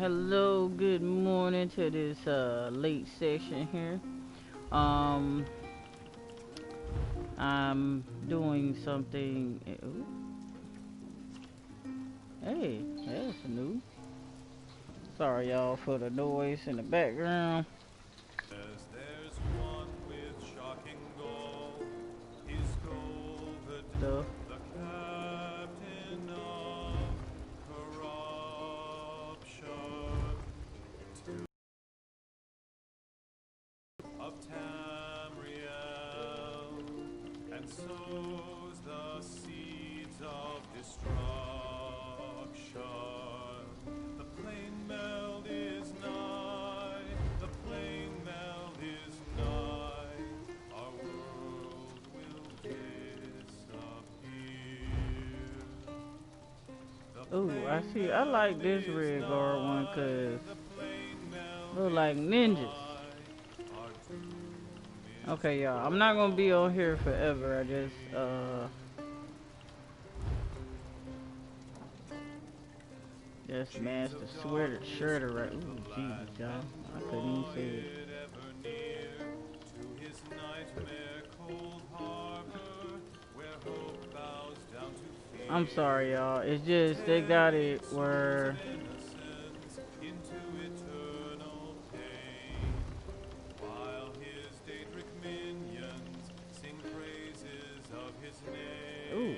Hello, good morning to this late session here. Um, I'm doing something. Ooh, hey, that's new. Sorry, y'all, for the noise in the background. There's one with shocking goal. His goal, Stuff. the captain of corruption, of Tamriel, and sows the seeds of destruction. The plain meld is nigh, the plain meld is nigh, our world will disappear. Ooh, I see. I like this red guard one because look like ninjas. Okay, y'all. I'm not gonna be on here forever. I just smashed the sweater shirt right. Ooh, Jesus, y'all. I couldn't even say it. I'm sorry, y'all. It's just they got it where ooh.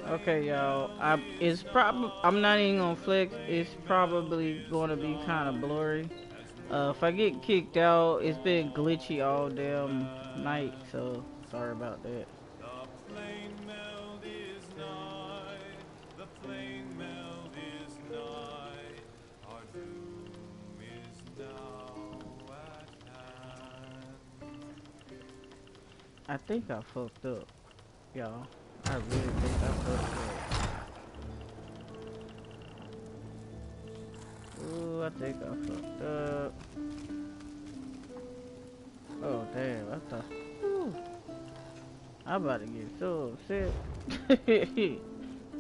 Okay, y'all. I'm not even gonna flex. It's probably gonna be kind of blurry. If I get kicked out, it's been glitchy all damn night, so sorry about that. I think I fucked up, y'all. I really think I fucked up. Ooh, I think I fucked up. Oh damn, I thought. Ooh, I'm about to get so upset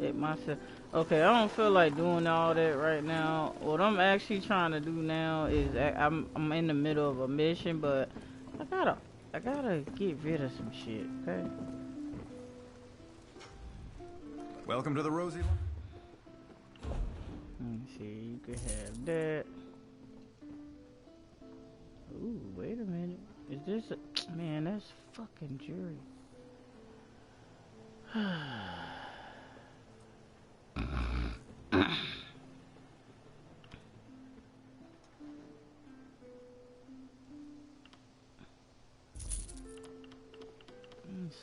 at myself. Okay, I don't feel like doing all that right now. What I'm actually trying to do now is I'm in the middle of a mission, but I gotta get rid of some shit. Okay. Welcome to the Rosie. Let me see. You could have that. Ooh, wait a minute. Is this a... Man, that's fucking jury.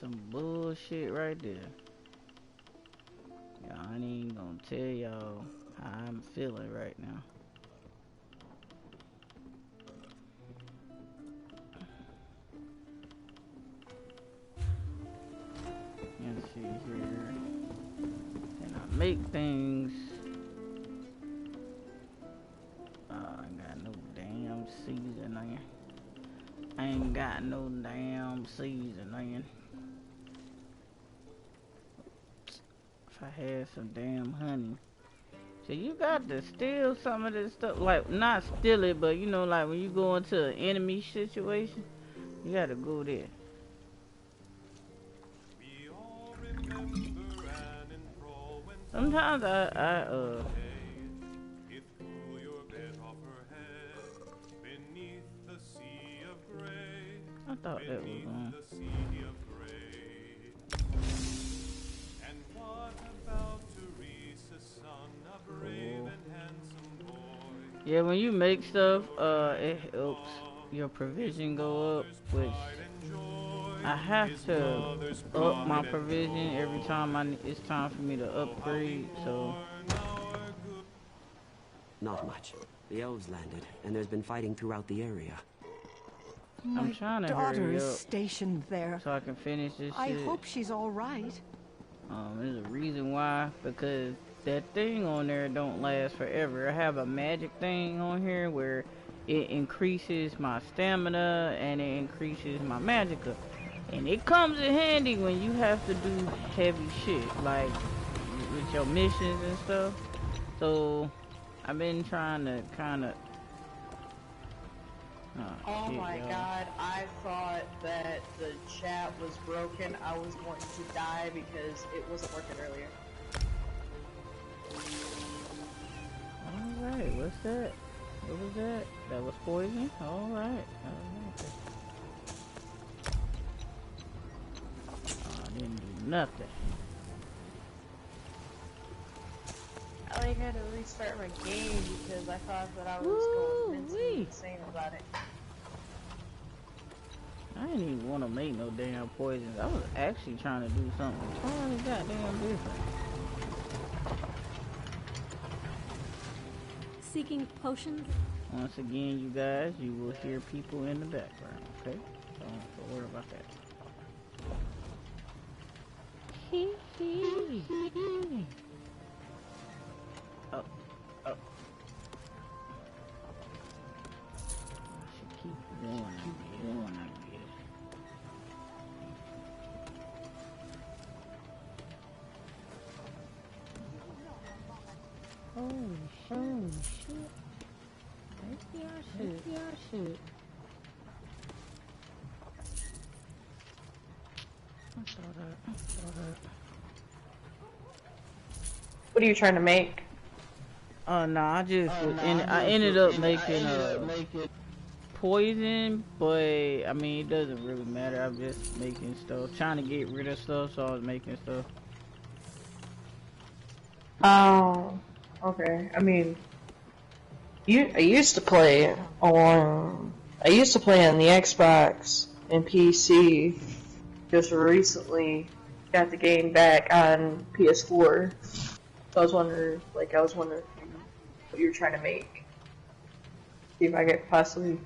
Some bullshit right there. Y'all, I ain't even gonna tell y'all how I'm feeling right now. Let's see here. And I make things. I ain't got no damn seasoning. I ain't got no damn seasoning. If I had some damn honey. So you got to steal some of this stuff. Like, not steal it, but you know, like when you go into an enemy situation, you gotta go there. Sometimes I thought that was on. Yeah, when you make stuff, it helps your provision go up, which I have to up my provision every time it's time for me to upgrade, so. Not much. The elves landed, and there's been fighting throughout the area. I'm trying to daughter hurry is up stationed there. so I can finish this I shit. hope she's all right. There's a reason why, because that thing on there don't last forever. I have a magic thing on here where it increases my stamina and it increases my magicka. And it comes in handy when you have to do heavy shit, like with your missions and stuff. So I've been trying to kind of. Oh shit, my yo. god, I thought that the chat was broken. I was going to die because it wasn't working earlier. Alright, what's that? What was that? That was poison? Alright. Okay. I didn't do nothing. I had to restart my game because I thought that I was going mentally insane about it. I didn't even want to make no damn poisons. I was actually trying to do something totally goddamn different. Seeking potions? Once again, you guys, you will hear people in the background, okay? Don't worry about that. Hee hee. Oh. I should keep going, I guess. Oh shit. Maybe I should. I saw that. What are you trying to make? I ended up making poison, but I mean it doesn't really matter. I'm just making stuff, trying to get rid of stuff, so I was making stuff. Oh, okay. I mean, I used to play on the Xbox and PC. Just recently got the game back on PS4. So I was wondering what you were trying to make. See if I could possibly.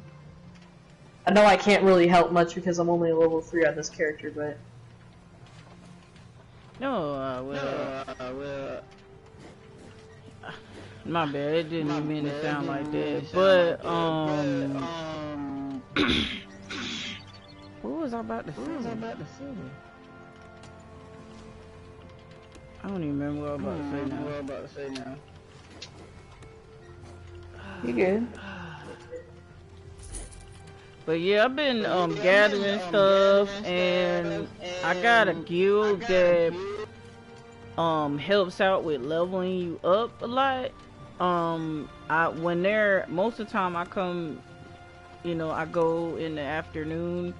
I know I can't really help much because I'm only level 3 on this character, but. No, my bad, it didn't even mean to sound like that. But, what was I about to say? I don't even remember what I was about to say now. You good? But yeah, I've been gathering stuff, and I got a guild that helps out with leveling you up a lot. Most of the time I come, I go in the afternoon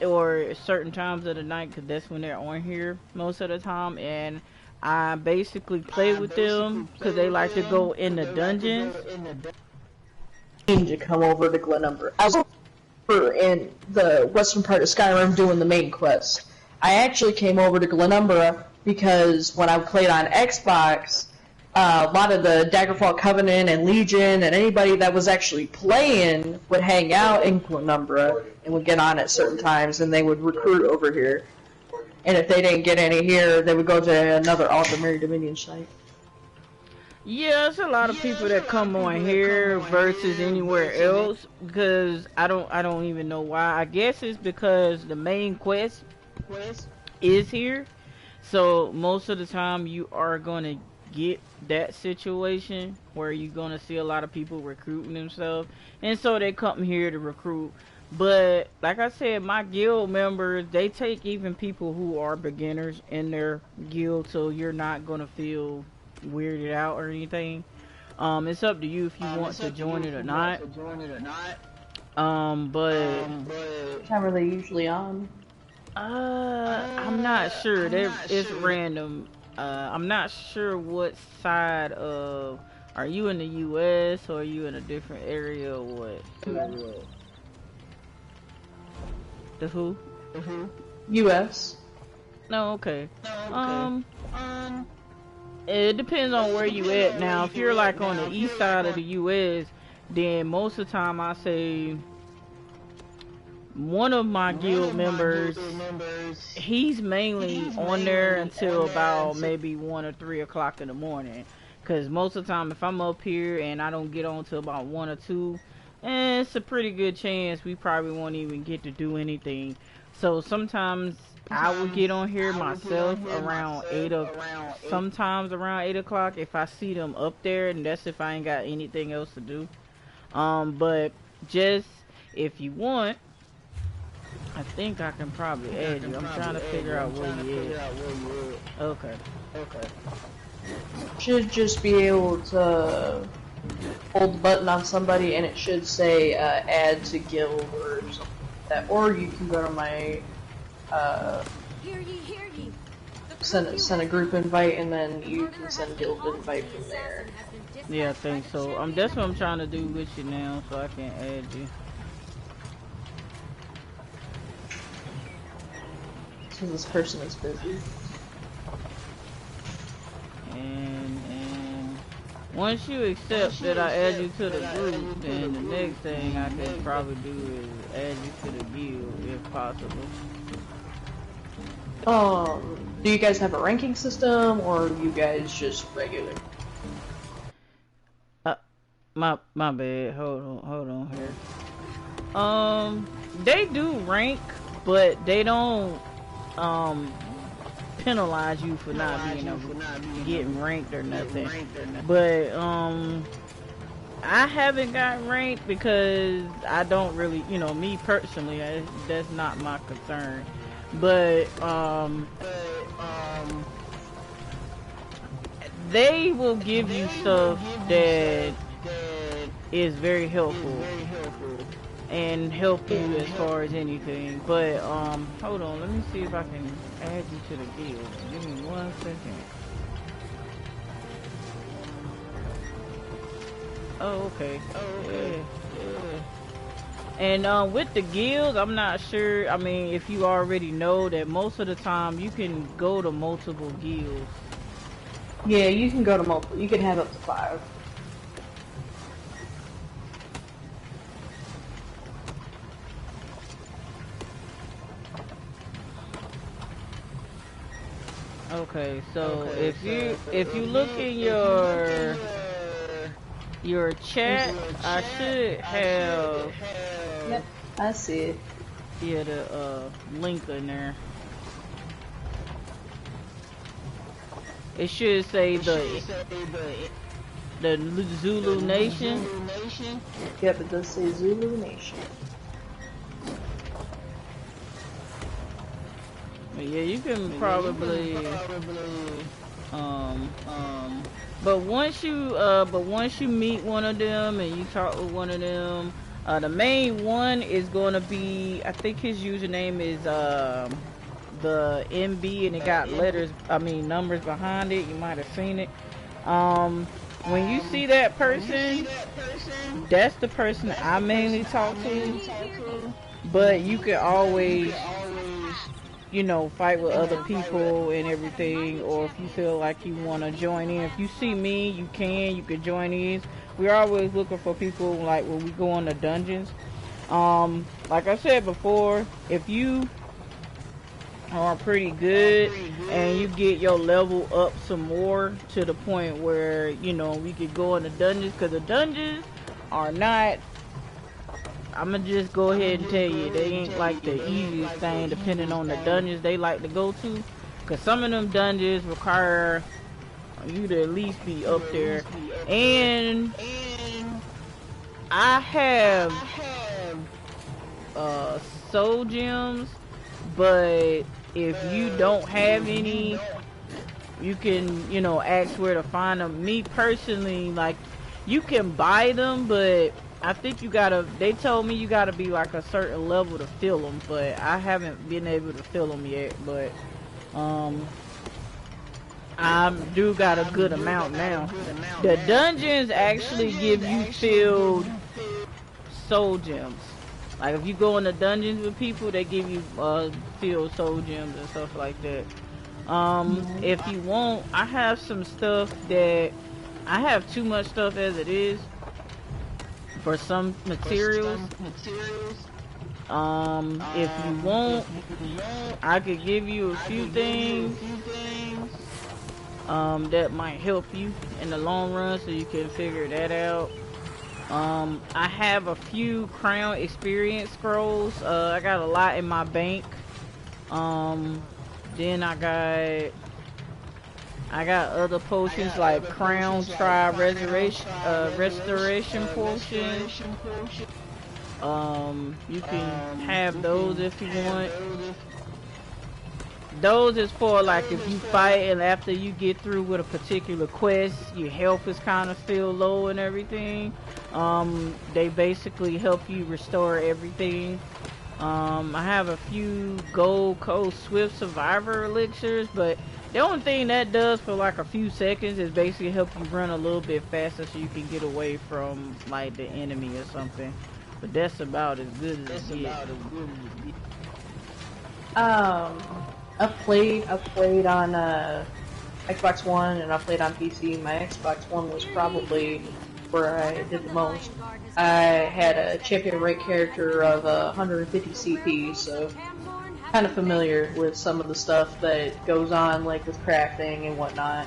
or certain times of the night, because that's when they're on here most of the time, and I basically play with them because they like to go in the dungeons. To come over to Glenumbra. I was in the western part of Skyrim doing the main quest. I actually came over to Glenumbra because when I played on Xbox, a lot of the Daggerfall Covenant and Legion and anybody that was actually playing would hang out in Glenumbra and would get on at certain times, and they would recruit over here. And if they didn't get any here, they would go to another Altamiri Dominion site. Yeah, it's a lot of people that come on here versus anywhere else, because I don't even know why. I guess it's because the main quest is here, so most of the time you are gonna get that situation where you're gonna see a lot of people recruiting themselves, and so they come here to recruit. But like I said, my guild members, they take even people who are beginners in their guild, so you're not gonna feel weirded out or anything. It's up to you if you want to join it or not. But What time are they usually on? I'm not sure. It's random. I'm not sure what side of. Are you in the U.S. or are you in a different area or what? The who? U.S. No, okay. It depends on where you at. Now, if you're like on the east side of the U.S., then most of the time I say one of my guild members, he's mainly on there until about maybe 1 or 3 o'clock in the morning. Because most of the time, if I'm up here and I don't get on till about 1 or 2, it's a pretty good chance we probably won't even get to do anything. So sometimes I would get on here myself around sometimes around 8 o'clock if I see them up there, and that's if I ain't got anything else to do. But just if you want, I think I can probably add you. I'm trying to figure out where you is. Okay. Should just be able to hold the button on somebody and it should say add to guild or something like that. Or you can go to my send a group invite and then you can send a guild invite from there. Yeah, I think so. That's what I'm trying to do with you now, so I can add you. So this person is busy. And once you accept that I add you to the group, then the next thing I can probably do is add you to the guild if possible. Do you guys have a ranking system or are you guys just regular? My bad. Hold on here. They do rank, but they don't penalize you for not getting ranked or nothing. But I haven't got ranked because I don't really, me personally, that's not my concern. But they will give you stuff that is very helpful and help you as far as anything. But hold on, let me see if I can add you to the guild. Give me 1 second. Oh, okay. Yeah. And with the guild, I'm not sure. I mean, if you already know that most of the time you can go to multiple guilds. Yeah, you can go to multiple. You can have up to 5. Okay, so if you look in your chat, I should have. Yep, I see it. Yeah, the link in there. It should say the Zulu Nation. Yep, it does say Zulu Nation. Yeah, you can probably but once you meet one of them and you talk with one of them, the main one is going to be, I think his username is the MB, and it got numbers behind it. You might have seen it. When you see that person, that's the person I mainly talk to. But you can always, fight with other people and everything, or if you feel like you want to join in. If you see me, you can join in. We're always looking for people, like when we go on the dungeons. Like I said before, if you are pretty good and you get your level up some more to the point where, we could go in the dungeons, because the dungeons are not, I'm gonna just go ahead and tell you, they ain't like the easiest thing depending on the dungeons they like to go to, because some of them dungeons require you to at least be up there. And I have soul gems, but if you don't have any, you can, ask where to find them. Me personally, like, you can buy them, but I think they told me you gotta be like a certain level to fill them, but I haven't been able to fill them yet. But I do got a good amount now. The dungeons actually give you filled soul gems. Like if you go in the dungeons with people, they give you filled soul gems and stuff like that. If you want, I have some stuff that I have too much stuff as it is for some materials. If you want, I could give you a few things that might help you in the long run, so you can figure that out. I have a few crown experience scrolls. I got a lot in my bank. Then I got other potions like Crown Tribe Restoration Potions. You can have those if you want. Those is for like if you fight and after you get through with a particular quest, your health is kind of still low and everything. They basically help you restore everything. I have a few Gold Coast Swift Survivor elixirs, but the only thing that does for like a few seconds is basically help you run a little bit faster so you can get away from like the enemy or something. But that's about as good as it gets. I've played on Xbox One and I played on PC. My Xbox One was probably where I did the most. I had a champion rank character of 150 CP, so kind of familiar with some of the stuff that goes on, like with crafting and whatnot,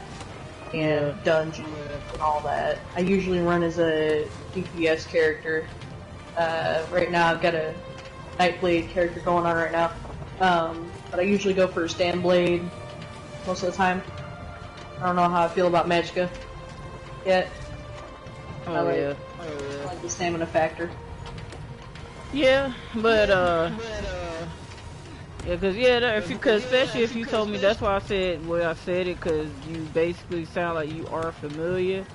and dungeons and all that. I usually run as a DPS character. Right now I've got a Nightblade character going on right now. But I usually go for a Stand-Blade most of the time. I don't know how I feel about Magicka yet. I like the stamina factor. Yeah, but cause especially if you told me, that's why I said where I said it, cause you basically sound like you are familiar.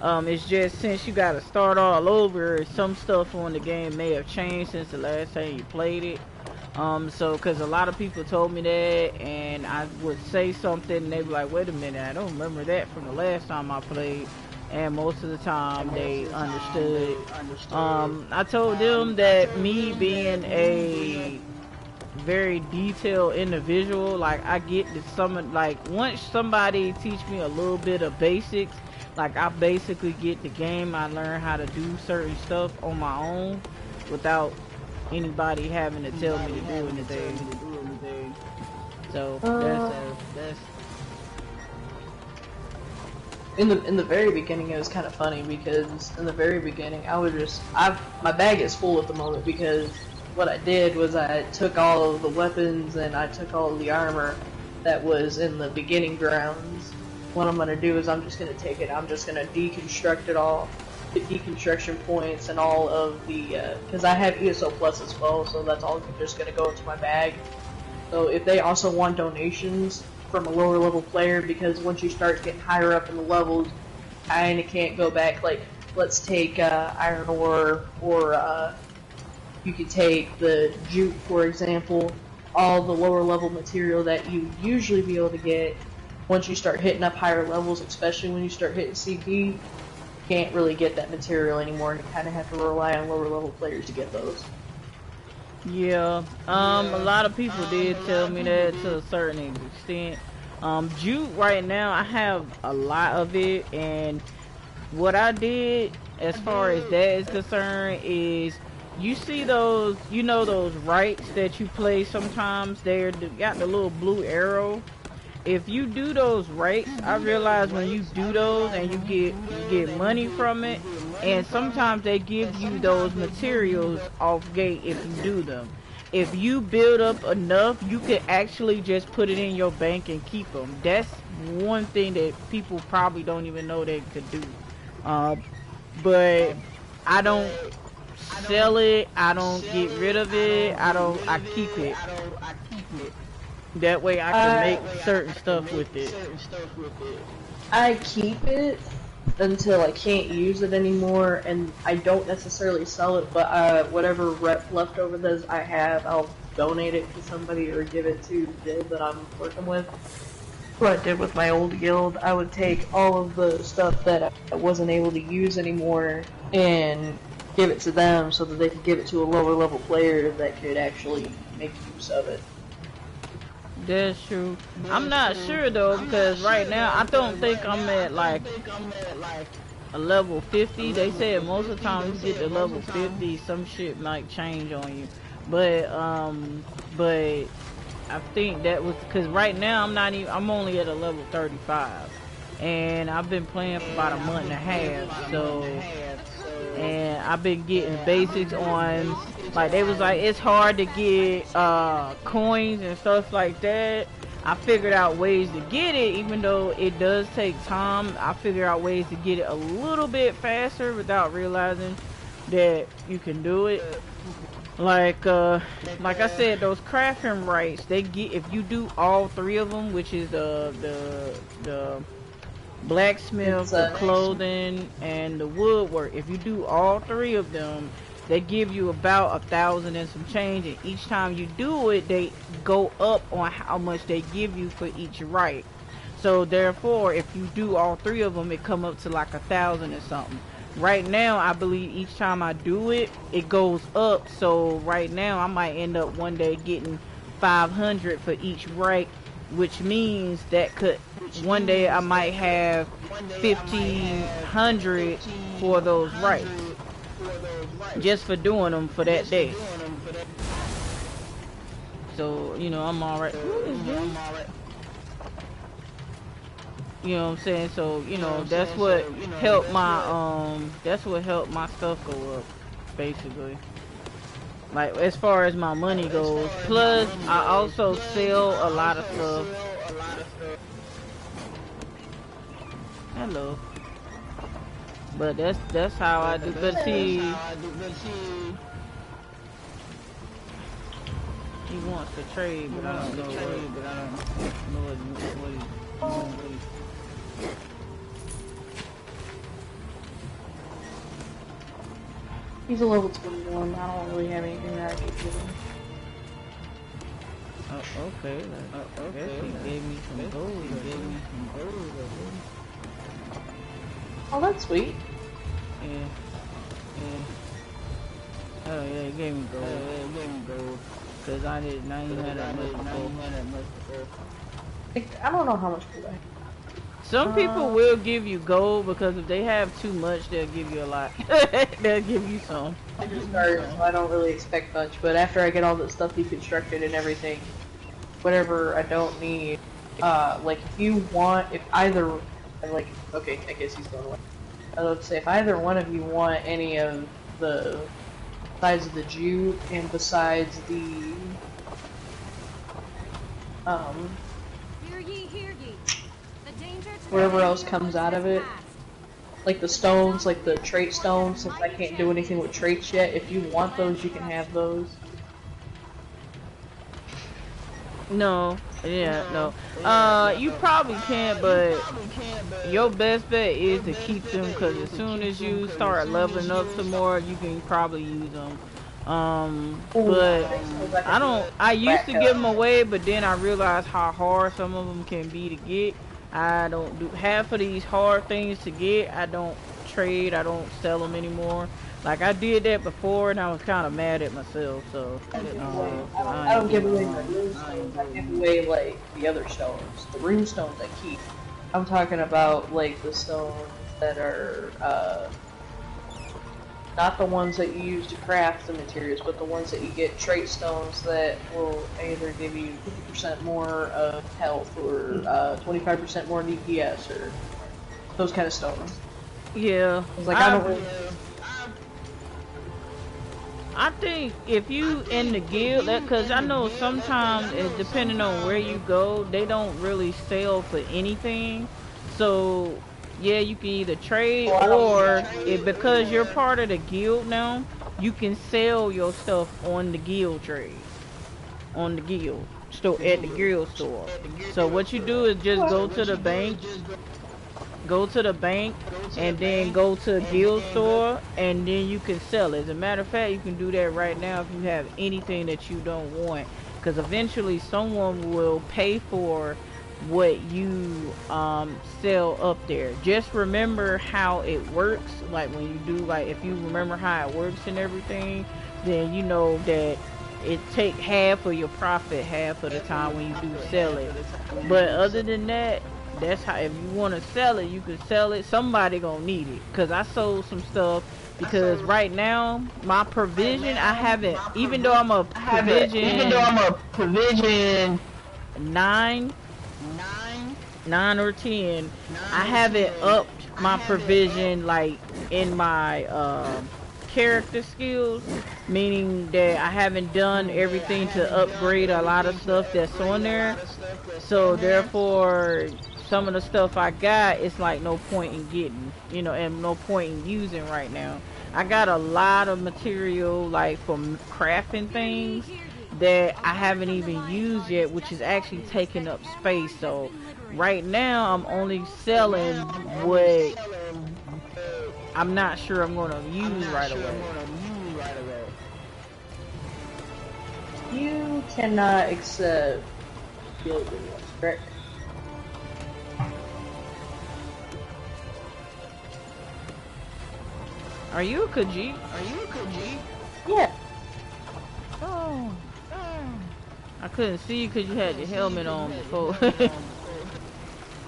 It's just since you gotta start all over, some stuff on the game may have changed since the last time you played it. So, cause a lot of people told me that, and I would say something, and they'd be like, wait a minute, I don't remember that from the last time I played, and most of the time they understood. I told them that me being a very detailed individual, like I get that like once somebody teach me a little bit of basics, like I basically get the game, I learn how to do certain stuff on my own without anybody having to tell me to do anything. So that's in the very beginning it was kind of funny because in the very beginning I was just my bag is full at the moment because what I did was I took all of the weapons and I took all of the armor that was in the beginning grounds. What I'm gonna do is I'm just gonna take it, I'm just gonna deconstruct it all, the deconstruction points and all of the, because I have ESO Plus as well, so that's all just gonna go into my bag. So if they also want donations from a lower level player, because once you start getting higher up in the levels, I kinda can't go back, like, let's take iron ore, or you could take the jute, for example, all the lower level material that you usually be able to get. Once you start hitting up higher levels, especially when you start hitting CP, you can't really get that material anymore, and you kind of have to rely on lower level players to get those. Yeah, a lot of people did tell me that to a certain extent. Jute right now, I have a lot of it, and what I did as far as that is concerned is, you see those, you know those rights that you play sometimes, they're got the little blue arrow. If you do those rights, I realize when you do those and you get money from it, and sometimes they give you those materials off gate if you do them. If you build up enough, you could actually just put it in your bank and keep them. That's one thing that people probably don't even know they could do. But I don't sell it, I don't get rid of it, I keep it. That way I can make certain stuff with it. I keep it until I can't use it anymore, and I don't necessarily sell it, but whatever leftover that I have, I'll donate it to somebody or give it to the guild that I'm working with. What I did with my old guild, I would take all of the stuff that I wasn't able to use anymore and give it to them so that they could give it to a lower level player that could actually make use of it. That's true. I'm not sure though, because right now I don't think I'm at like a level 50. They said most of the time you get to level 50, some shit might change on you. But I think that was because right now I'm only at a level 35, and I've been playing for about a month and a half. So, and I've been getting basics on Like they was like it's hard to get coins and stuff like that. I figured out ways to get it, even though it does take time. I figured out ways to get it a little bit faster without realizing that you can do it. Like I said, those crafting rights, they get if you do all three of them, which is the blacksmith, the clothing, and the woodwork. If you do all three of them, they give you about 1,000 and some change, and each time you do it, they go up on how much they give you for each right. So therefore, if you do all three of them, it come up to like 1,000 or something. Right now, I believe each time I do it, it goes up. So right now, I might end up one day getting 500 for each right, which means that could one day I might have 1,500 for those rights, just for doing them for that day. So you know, I'm alright. You know what I'm saying? So, you know, that's what helped my stuff go up, basically. Like, as far as my money goes. Plus, I also sell a lot of stuff. Hello. But that's how I do. But see, he wants to trade, but I don't know what he's He's a level 21. I don't really have anything that I can give him. Okay. Okay. He gave me some gold. Oh, that's sweet. Yeah. Oh yeah, he gave me gold. Cause I didn't have that much before. I don't know how much gold I have. Some people will give you gold because if they have too much, they'll give you a lot. They'll give you some. I just started, so I don't really expect much. But after I get all the stuff deconstructed and everything, whatever I don't need, like if either, like, okay, I guess he's going away. Let's say if either one of you want any of the sides of the Jew and besides the, whatever else comes out of it, like the stones, like the trait stones, since I can't do anything with traits yet, if you want those, you can have those. No. You probably can, but your best bet is to keep them, because as soon as you start leveling up some more, you can probably use them. But I used to give them away, but then I realized how hard some of them can be to get. I don't do half of these hard things to get. I don't trade. I don't sell them anymore. Like I did that before, and I was kind of mad at myself. So I don't give away my rune stones. I give away like the other stones. The rune stones I keep. I'm talking about like the stones that are not the ones that you use to craft the materials, but the ones that you get trait stones that will either give you 50% more of health or 25% more DPS or those kind of stones. Yeah. Like I don't really. I think if you in the guild, because I know sometimes, depending on where you go, they don't really sell for anything. So yeah, you can either trade or because you're part of the guild now, you can sell your stuff on the guild trade, on the guild store, at the guild store. So what you do is just go to the bank, and then go to a guild store, and then you can sell it. As a matter of fact, you can do that right now if you have anything that you don't want, because eventually someone will pay for what you sell up there. Just remember how it works. Like when you do, like if you remember how it works and everything, then you know that it take half of your profit half of the time when you do sell it. But other than that, that's how, if you want to sell it, you can sell it. Somebody gonna need it, because I sold some stuff, because right now my provision, I haven't, even though I'm a provision 9 or 10, I haven't upped my provision like in my character skills, meaning that I haven't done everything to upgrade a lot of stuff that's on there. So therefore, some of the stuff I got, it's like no point in getting, you know, and no point in using right now. I got a lot of material like for crafting things that I haven't even used yet, which is actually taking up space. So right now I'm only selling what I'm not sure I'm gonna use right away. You cannot accept building ones, correct? Are you a Khajiit? Yeah. Oh. I couldn't see you because you had your helmet on before.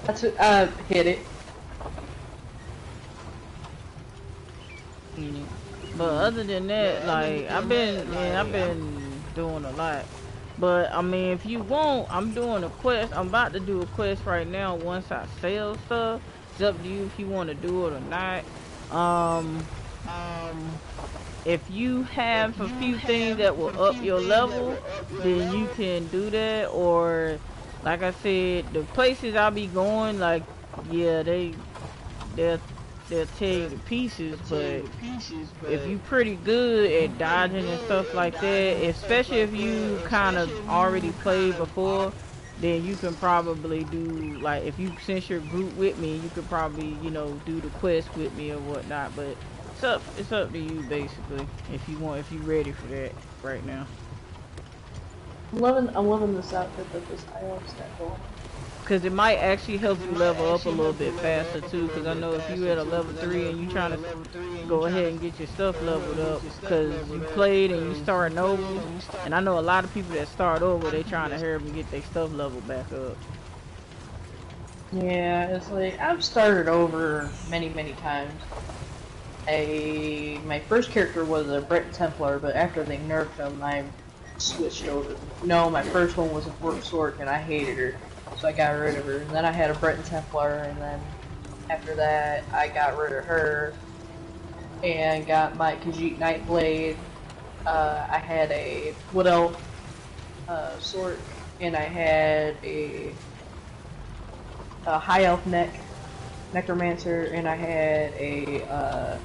That's it. Hit it. But other than that, like I've been doing a lot. But I mean, if you want, I'm doing a quest. I'm about to do a quest right now. Once I sell stuff, it's up to you if you want to do it or not. If you have a few things that will up your level, then you can do that. Or, like I said, the places I'll be going, like, yeah, they'll tell you the pieces. But if you pretty good at dodging and stuff like that, especially if you kind of already played before, then you can probably do, like, if you since your group with me, you could probably, you know, do the quest with me or whatnot. But it's up to you basically, if you ready for that right now. I'm loving this outfit that this IO's got going. Because it might actually help you level up a little bit faster too. Because I know if you at a level 3 and you trying to go ahead and get your stuff leveled up, because you played and you starting over, and I know a lot of people that start over, they trying to hurry up and get their stuff leveled back up. Yeah, it's like I've started over many times. My first character was a Breton Templar, but after they nerfed him, I switched over. No, my first one was a Sork, and I hated her, so I got rid of her. And then I had a Breton Templar, and then after that, I got rid of her and got my Khajiit Nightblade. I had a Wood Elf Sork, and I had a High Elf Necromancer, and I had a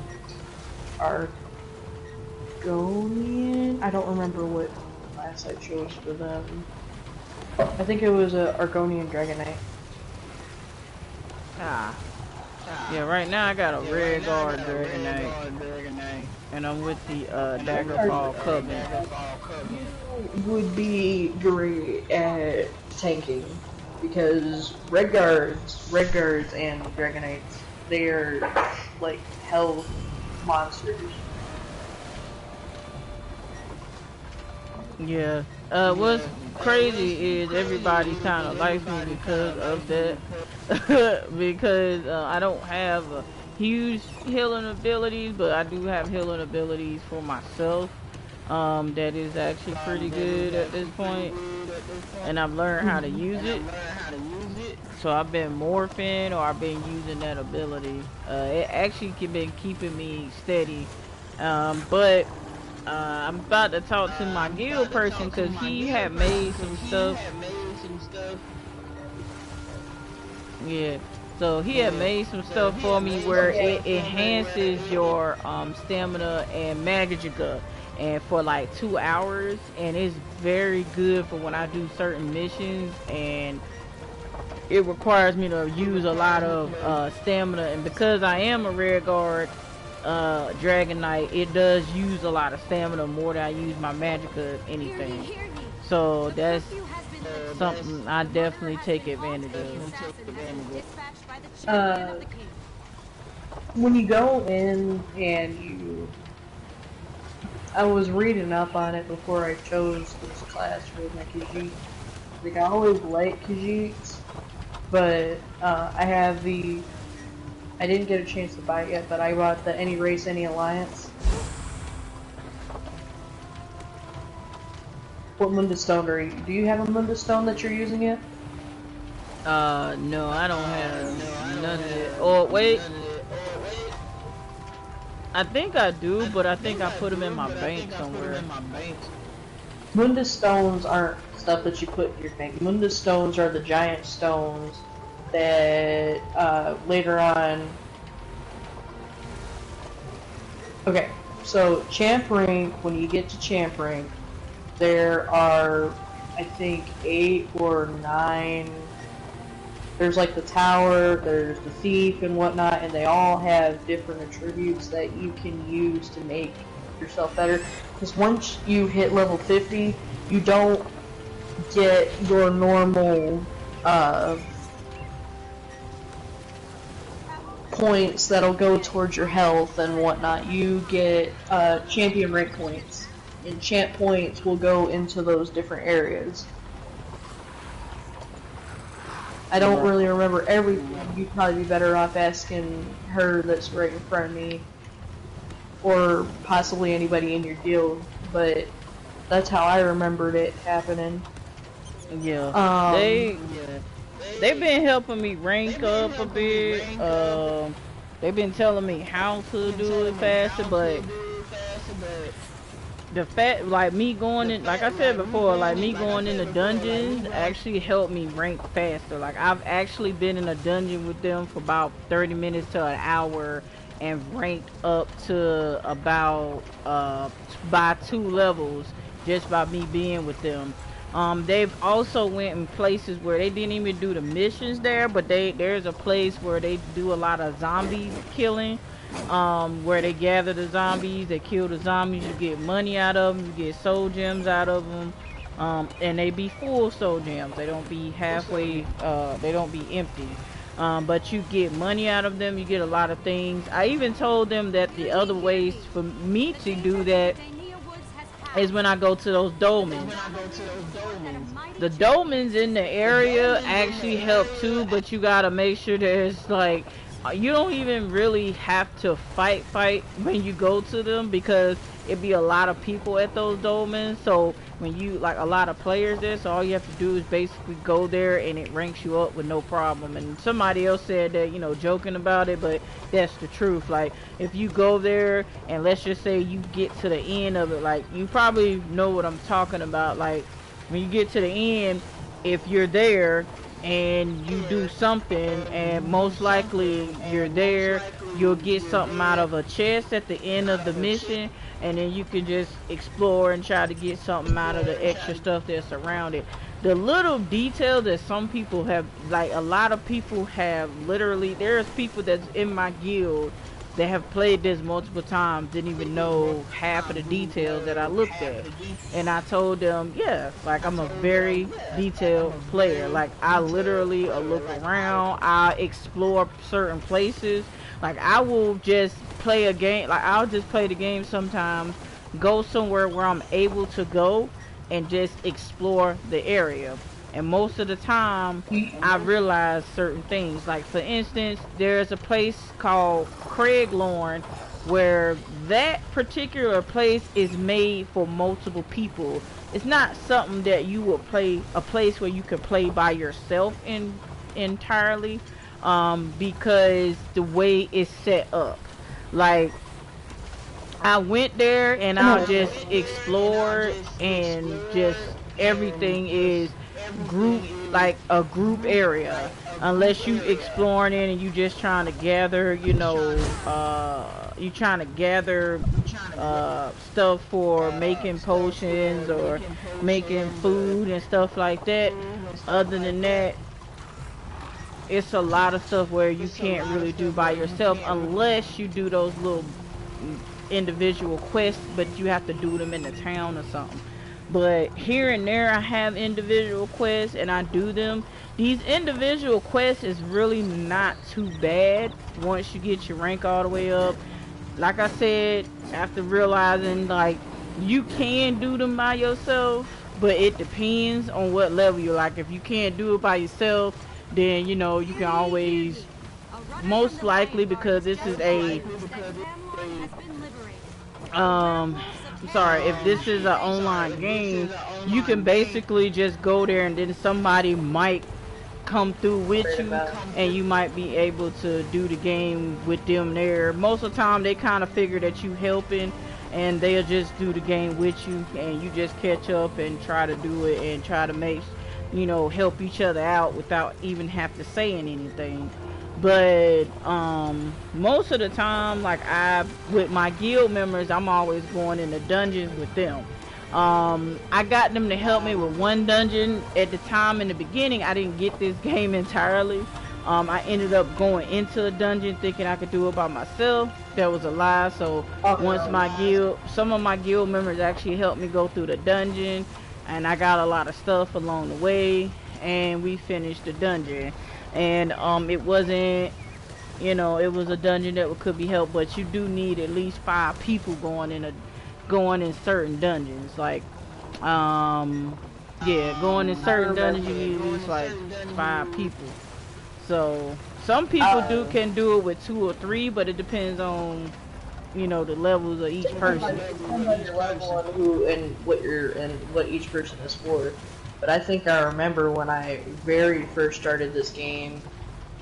Argonian. I don't remember what class I chose for them. I think it was a Argonian Dragon Knight. Yeah, right now I got a Red Guard Dragon Knight, and I'm with the Daggerfall Covenant. You would be great at tanking, because Red Guards and Dragon Knights, they're like hell monsters. Yeah. What's crazy is everybody kind of likes me because of that. Because I don't have huge healing abilities, but I do have healing abilities for myself. That is actually pretty good at this point, and I've learned how to use it. So I've been morphing, or I've been using that ability. It actually been keeping me steady. But I'm about to talk to my guild person because he had made some stuff. Yeah. So he had made some stuff for me where it enhances your stamina and magicka, and for like 2 hours, and it's very good for when I do certain missions, and it requires me to use a lot of stamina, and because I am a Red Guard Dragon Knight, it does use a lot of stamina more than I use my magicka anything. So that's something I definitely take advantage of. When you go in and I was reading up on it before I chose this class for my Khajiit. Like, I always like Khajiits, but I didn't get a chance to buy it yet, but I bought the Any Race, Any Alliance. What Mundus Stone do you have a Mundus Stone that you're using yet? No, I don't have none of it. Oh, wait. I think I do, but I think I put them in my bank somewhere. Mundus stones aren't stuff that you put in your bank. Mundus stones are the giant stones that later on. Okay, so Champ Rank, when you get to Champ Rank, there are, I think, 8 or 9. There's like the tower, there's the thief and whatnot, and they all have different attributes that you can use to make yourself better. Because once you hit level 50, you don't get your normal points that'll go towards your health and whatnot. You get champion rank points, and champ points will go into those different areas. I don't really remember everything. You'd probably be better off asking her that's right in front of me, or possibly anybody in your guild, but that's how I remembered it happening. Yeah. They've been helping me rank up a bit. They've been telling me how to do it faster, but the fact, like me going in, like I said before, like me going into dungeons actually helped me rank faster. Like I've actually been in a dungeon with them for about 30 minutes to an hour and ranked up to about by 2 levels just by me being with them. They've also went in places where they didn't even do the missions there, but there's a place where they do a lot of zombie killing. Where they gather the zombies, they kill the zombies, you get money out of them, you get soul gems out of them, and they be full soul gems, they don't be halfway, they don't be empty, but you get money out of them, you get a lot of things. I even told them that the other ways for me to do that is when I go to those dolmens. The dolmens in the area actually help too, but you gotta make sure there's like, you don't even really have to fight when you go to them, because it be a lot of people at those dolmens. So when you, like, a lot of players there, so all you have to do is basically go there and it ranks you up with no problem. And somebody else said that, you know, joking about it, but that's the truth. Like, if you go there and let's just say you get to the end of it, like, you probably know what I'm talking about. Like, when you get to the end, if you're there and you do something, and most likely you're there, you'll get something out of a chest at the end of the mission, and then you can just explore and try to get something out of the extra stuff that's around it. The little detail that some people have, like a lot of people have, literally, there's people that's in my guild that have played this multiple times, didn't even know half of the details that I looked at. And I told them, yeah, like I'm a very detailed player. Like I literally look around, I explore certain places. Like I will just play a game, like I'll just play the game sometimes, go somewhere where I'm able to go and just explore the area. And most of the time, I realize certain things. Like, for instance, there's a place called Craiglorn where that particular place is made for multiple people. It's not something that you would play, a place where you could play by yourself entirely, because the way it's set up. Like, I went there and I'll just explore, and just everything is group, like a group area, unless you exploring it and you just trying to gather, you know, you trying to gather stuff for making potions or making food and stuff like that. Other than that, it's a lot of stuff where you can't really do by yourself unless you do those little individual quests, but you have to do them in the town or something. But here and there I have individual quests and I do them. These individual quests is really not too bad once you get your rank all the way up. Like I said, after realizing, like, you can do them by yourself, but it depends on what level you're. Like, if you can't do it by yourself, then, you know, you can always, most likely, because this is a I'm sorry, if this is an online game, you can basically just go there and then somebody might come through with Right you, about. and you might be able to do the game with them there. Most of the time, they kind of figure that you helping, and they'll just do the game with you, and you just catch up and try to do it and try to make, help each other out without even have to saying anything. But most of the time, like with my guild members, I'm always going in the dungeons with them. I got them to help me with one dungeon at the time. In the beginning, I didn't get this game entirely. I ended up going into a dungeon thinking I could do it by myself. That was a lie. So some of my guild members actually helped me go through the dungeon, and I got a lot of stuff along the way, and we finished the dungeon. And it wasn't, it was a dungeon that could be helped, but you do need at least 5 people going in certain dungeons. Like, going in certain dungeons, you need at least like 5 people. So some people can do it with 2 or 3, but it depends on, the levels of each person. Depends on your level and what each person is for. But I think I remember when I very first started this game,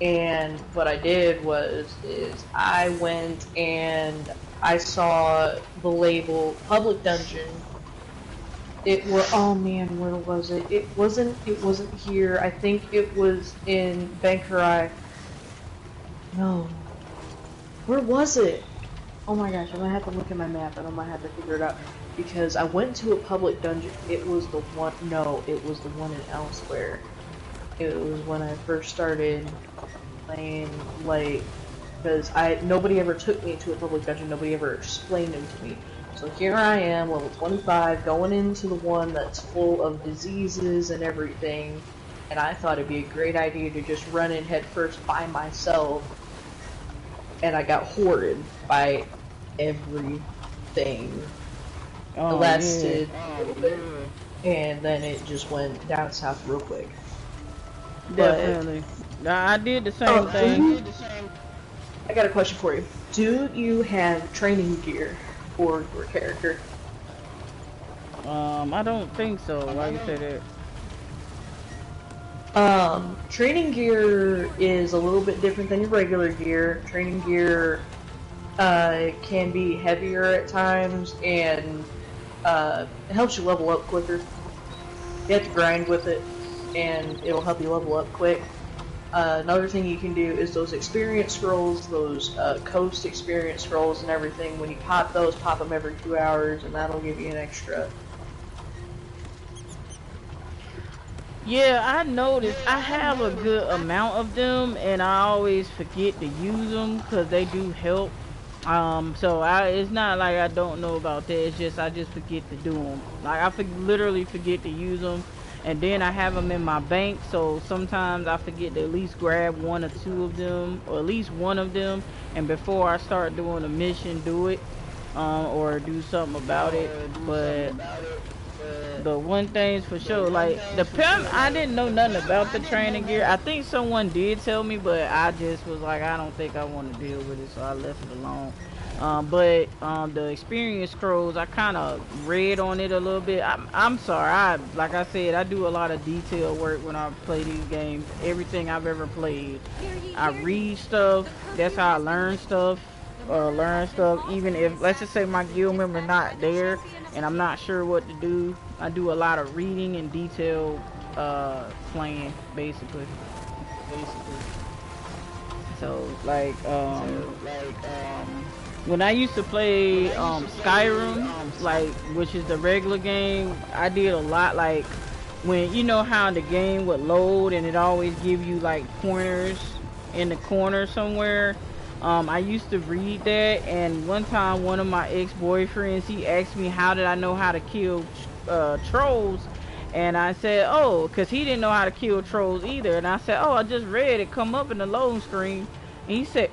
and what I did is I went and I saw the label public dungeon. Oh man, where was it? It wasn't here. I think it was in Bankarai. No. Where was it? Oh my gosh, I'm gonna have to look at my map and I'm gonna have to figure it out. Because I went to a public dungeon. It was the one in Elsewhere. It was when I first started playing, like, because nobody ever took me to a public dungeon, nobody ever explained them to me. So here I am, level 25, going into the one that's full of diseases and everything, and I thought it'd be a great idea to just run in head first by myself, and I got hoarded by everything. Oh, It lasted a little bit, and then it just went down south real quick. Definitely. I did the same thing. I got a question for you. Do you have training gear for your character? I don't think so. Why you say that? Training gear is a little bit different than your regular gear. Training gear can be heavier at times, and it helps you level up quicker. You have to grind with it, and it'll help you level up quick. Another thing you can do is those experience scrolls, those coast experience scrolls and everything. When you pop those, pop them every 2 hours, and that'll give you an extra. Yeah, I noticed I have a good amount of them, and I always forget to use them because they do help. So it's not like I don't know about that. It's just I just forget to do them. Like I literally forget to use them, and then I have them in my bank. So sometimes I forget to at least grab 1 or 2 of them, or at least one of them, and before I start doing a mission, do it, or do something about it. But the one thing's for sure, like the pimp, I didn't know nothing about the training gear. I think someone did tell me, but I just was like, I don't think I want to deal with it, so I left it alone. But the experience scrolls, I kind of read on it a little bit. I'm sorry, like I said, I do a lot of detail work when I play these games. Everything I've ever played, I read stuff. That's how I learn stuff. Even if, let's just say, my guild member's not there and I'm not sure what to do, I do a lot of reading and detailed playing, basically. So like when I used to play Skyrim, like, which is the regular game, I did a lot, like when you know how the game would load and it always give you like pointers in the corner somewhere. I used to read that, and one time one of my ex-boyfriends, he asked me how did I know how to kill trolls, and I said, oh, because he didn't know how to kill trolls either, and I said, oh, I just read it come up in the loading screen, and he said,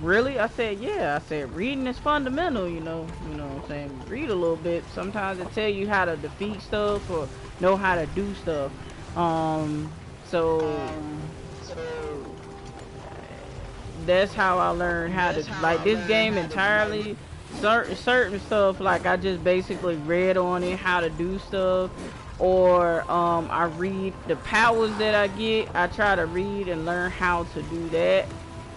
really? I said, yeah. I said, reading is fundamental, you know what I'm saying? Read a little bit. Sometimes it tell you how to defeat stuff or know how to do stuff. So that's how I learned how to, like, this game entirely. Certain stuff, like, I just basically read on it, how to do stuff. or I read the powers that I get. I try to read and learn how to do that.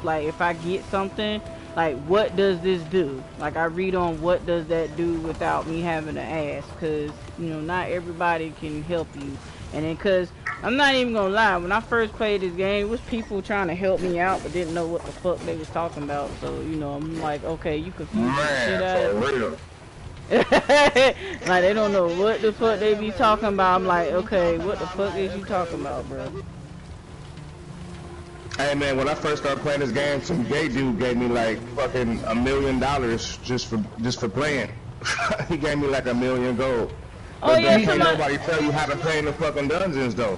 Like if I get something, like what does this do? Like I read on what does that do without me having to ask, cause you know not everybody can help you. And then cause I'm not even gonna lie, when I first played this game, it was people trying to help me out but didn't know what the fuck they was talking about. So you know I'm like, okay, you confused the shit out of me. Like they don't know what the fuck they be talking about. I'm like, okay, what the fuck is you talking about, bro? Hey man, when I first started playing this game, some gay dude gave me like fucking $1 million just for playing. He gave me like $1 million gold. Oh yeah, can't nobody tell you how to play in the fucking dungeons though.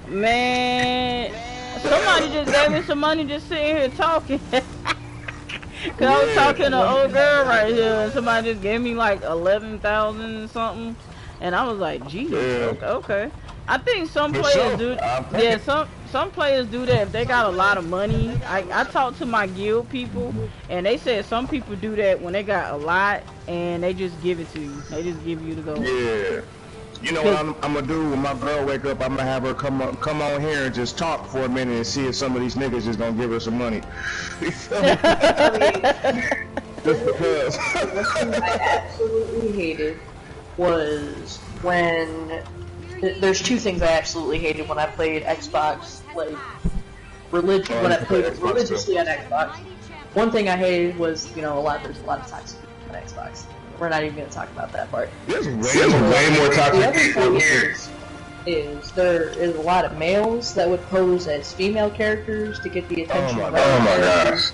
Man, somebody just gave me some money just sitting here talking. Cause I was talking to an old girl right here, and somebody just gave me like 11,000 something, and I was like, geez, okay. I think some players do. Yeah, some players do that if they got a lot of money. I talked to my guild people, and they said some people do that when they got a lot, and they just give it to you. They just give you the gold. Yeah. You know what I'm gonna do when my girl wake up? I'm gonna have her come on here and just talk for a minute and see if some of these niggas is gonna give her some money. Just because. The thing I absolutely hated was when there's two things I absolutely hated when I played Xbox, like when I played religiously on Xbox. One thing I hated was, there's a lot of toxic on Xbox. We're not even going to talk about that part. There's way more toxic. The other thing is there is a lot of males that would pose as female characters to get the attention of other characters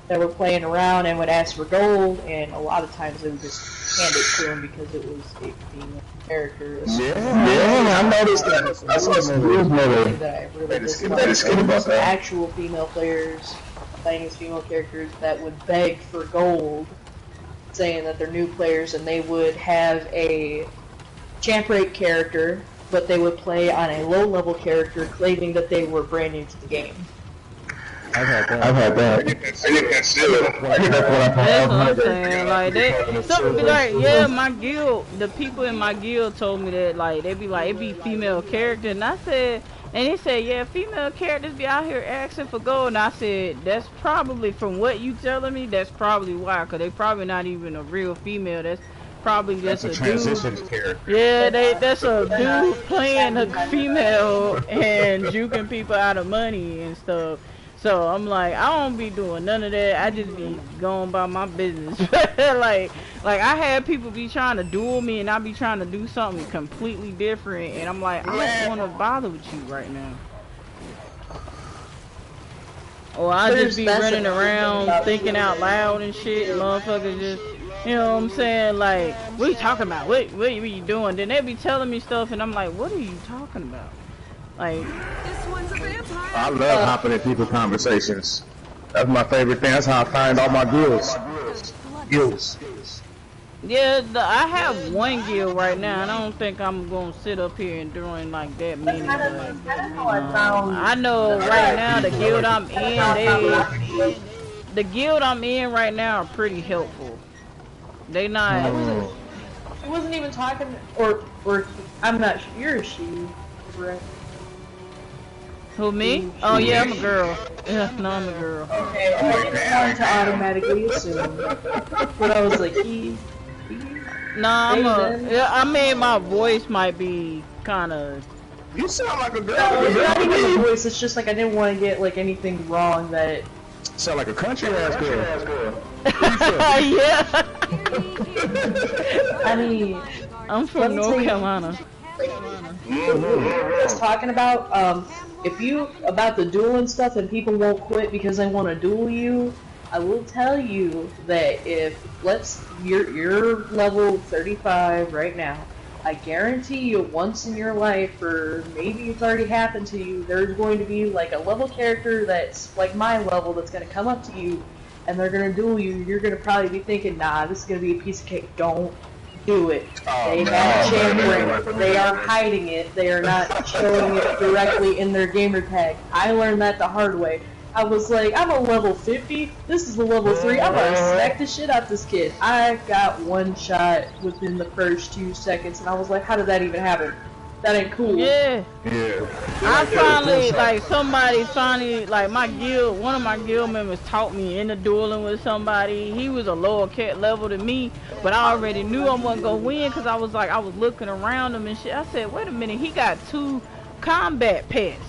that were playing around and would ask for gold, and a lot of times they would just hand it to them because it was a female character. Yeah, I noticed that. I saw some rules that I really dislike. Actual female players playing as female characters that would beg for gold, saying that they're new players, and they would have a champ rate character, but they would play on a low-level character, claiming that they were brand new to the game. I've had that. I get That's what I'm saying. Like some be like, yeah, my guild, the people in my guild told me that, like, they be like, it be female character, and I said, and they said, yeah, female characters be out here asking for gold, and I said, that's probably, from what you telling me, that's probably why, because they probably not even a real female, that's probably just a transition dude. Character. Yeah, that's a dude playing a female and juking people out of money and stuff. So I'm like, I don't be doing none of that. I just be going about my business. like I had people be trying to duel me, and I be trying to do something completely different, and I'm like, I don't want to bother with you right now. Or I just be running around thinking out loud and shit, and motherfuckers just, you know what I'm saying? Like, what are you talking about? What are you doing? Then they be telling me stuff, and I'm like, what are you talking about? Like, This one's a vampire. I love hopping in people's conversations. That's my favorite thing. That's how I find all my guilds. yeah, I have one guild right now, and I don't think I'm gonna sit up here and doing like that many. But I know right now the guild I'm in, right now are pretty helpful. They not. She wasn't even talking, or I'm not sure. You're a she, correct? Who, me? Oh yeah, I'm a girl. Yeah, no, I'm a girl. Okay, I didn't want to automatically assume, but I was like, Nah, I mean, my voice might be kind of. You sound like a girl. No, it's not even the voice. It's just like I didn't want to get like anything wrong that. Sound like a country ass girl. Yeah. I mean, I'm from North Carolina. I was talking about if you about the dueling stuff and people won't quit because they want to duel you, I will tell you that if you're level 35 right now, I guarantee you once in your life, or maybe it's already happened to you, there's going to be like a level character that's like my level that's going to come up to you and they're going to duel you. You're going to probably be thinking, nah, this is going to be a piece of cake. Don't do it. They have chambering. They are hiding it. They are not showing it directly in their gamer tag. I learned that the hard way. I was like, I'm a level 50. This is the level 3. I'm gonna smack the shit out this kid. I got one shot within the first 2 seconds, and I was like, how did that even happen? That ain't cool. Yeah. Yeah. I finally, like, somebody finally, like, one of my guild members taught me into dueling with somebody. He was a lower cat level than me, but I already knew I wasn't gonna win because I was looking around him and shit. I said, wait a minute, he got 2 combat pets.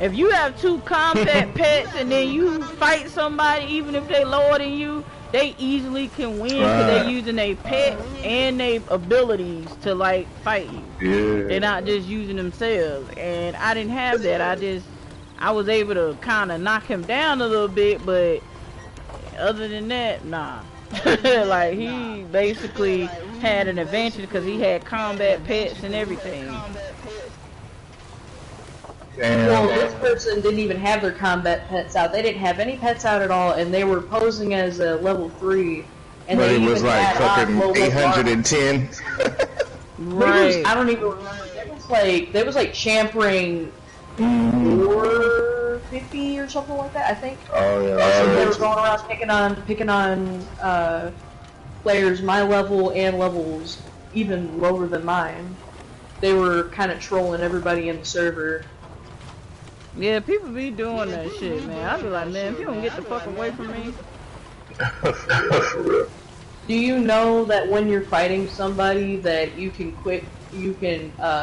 If you have 2 combat pets and then you fight somebody, even if they lower than you, they easily can win because they're using their pets and their abilities to, like, fight you. Yeah. They're not just using themselves. And I didn't have that. I was able to kind of knock him down a little bit, but other than that, nah. Like, he basically had an advantage because he had combat pets and everything. Damn. Well, this person didn't even have their combat pets out. They didn't have any pets out at all, and they were posing as a level 3. And But they it was even like had fucking on 810. Right. I don't even remember. They was like champering 450 or something like that, I think. Oh yeah. They were going around picking on players my level and levels even lower than mine. They were kind of trolling everybody in the server. Yeah, people be doing that shit, man. I be like, man, if you don't get the fuck away from me. Do you know that when you're fighting somebody that you can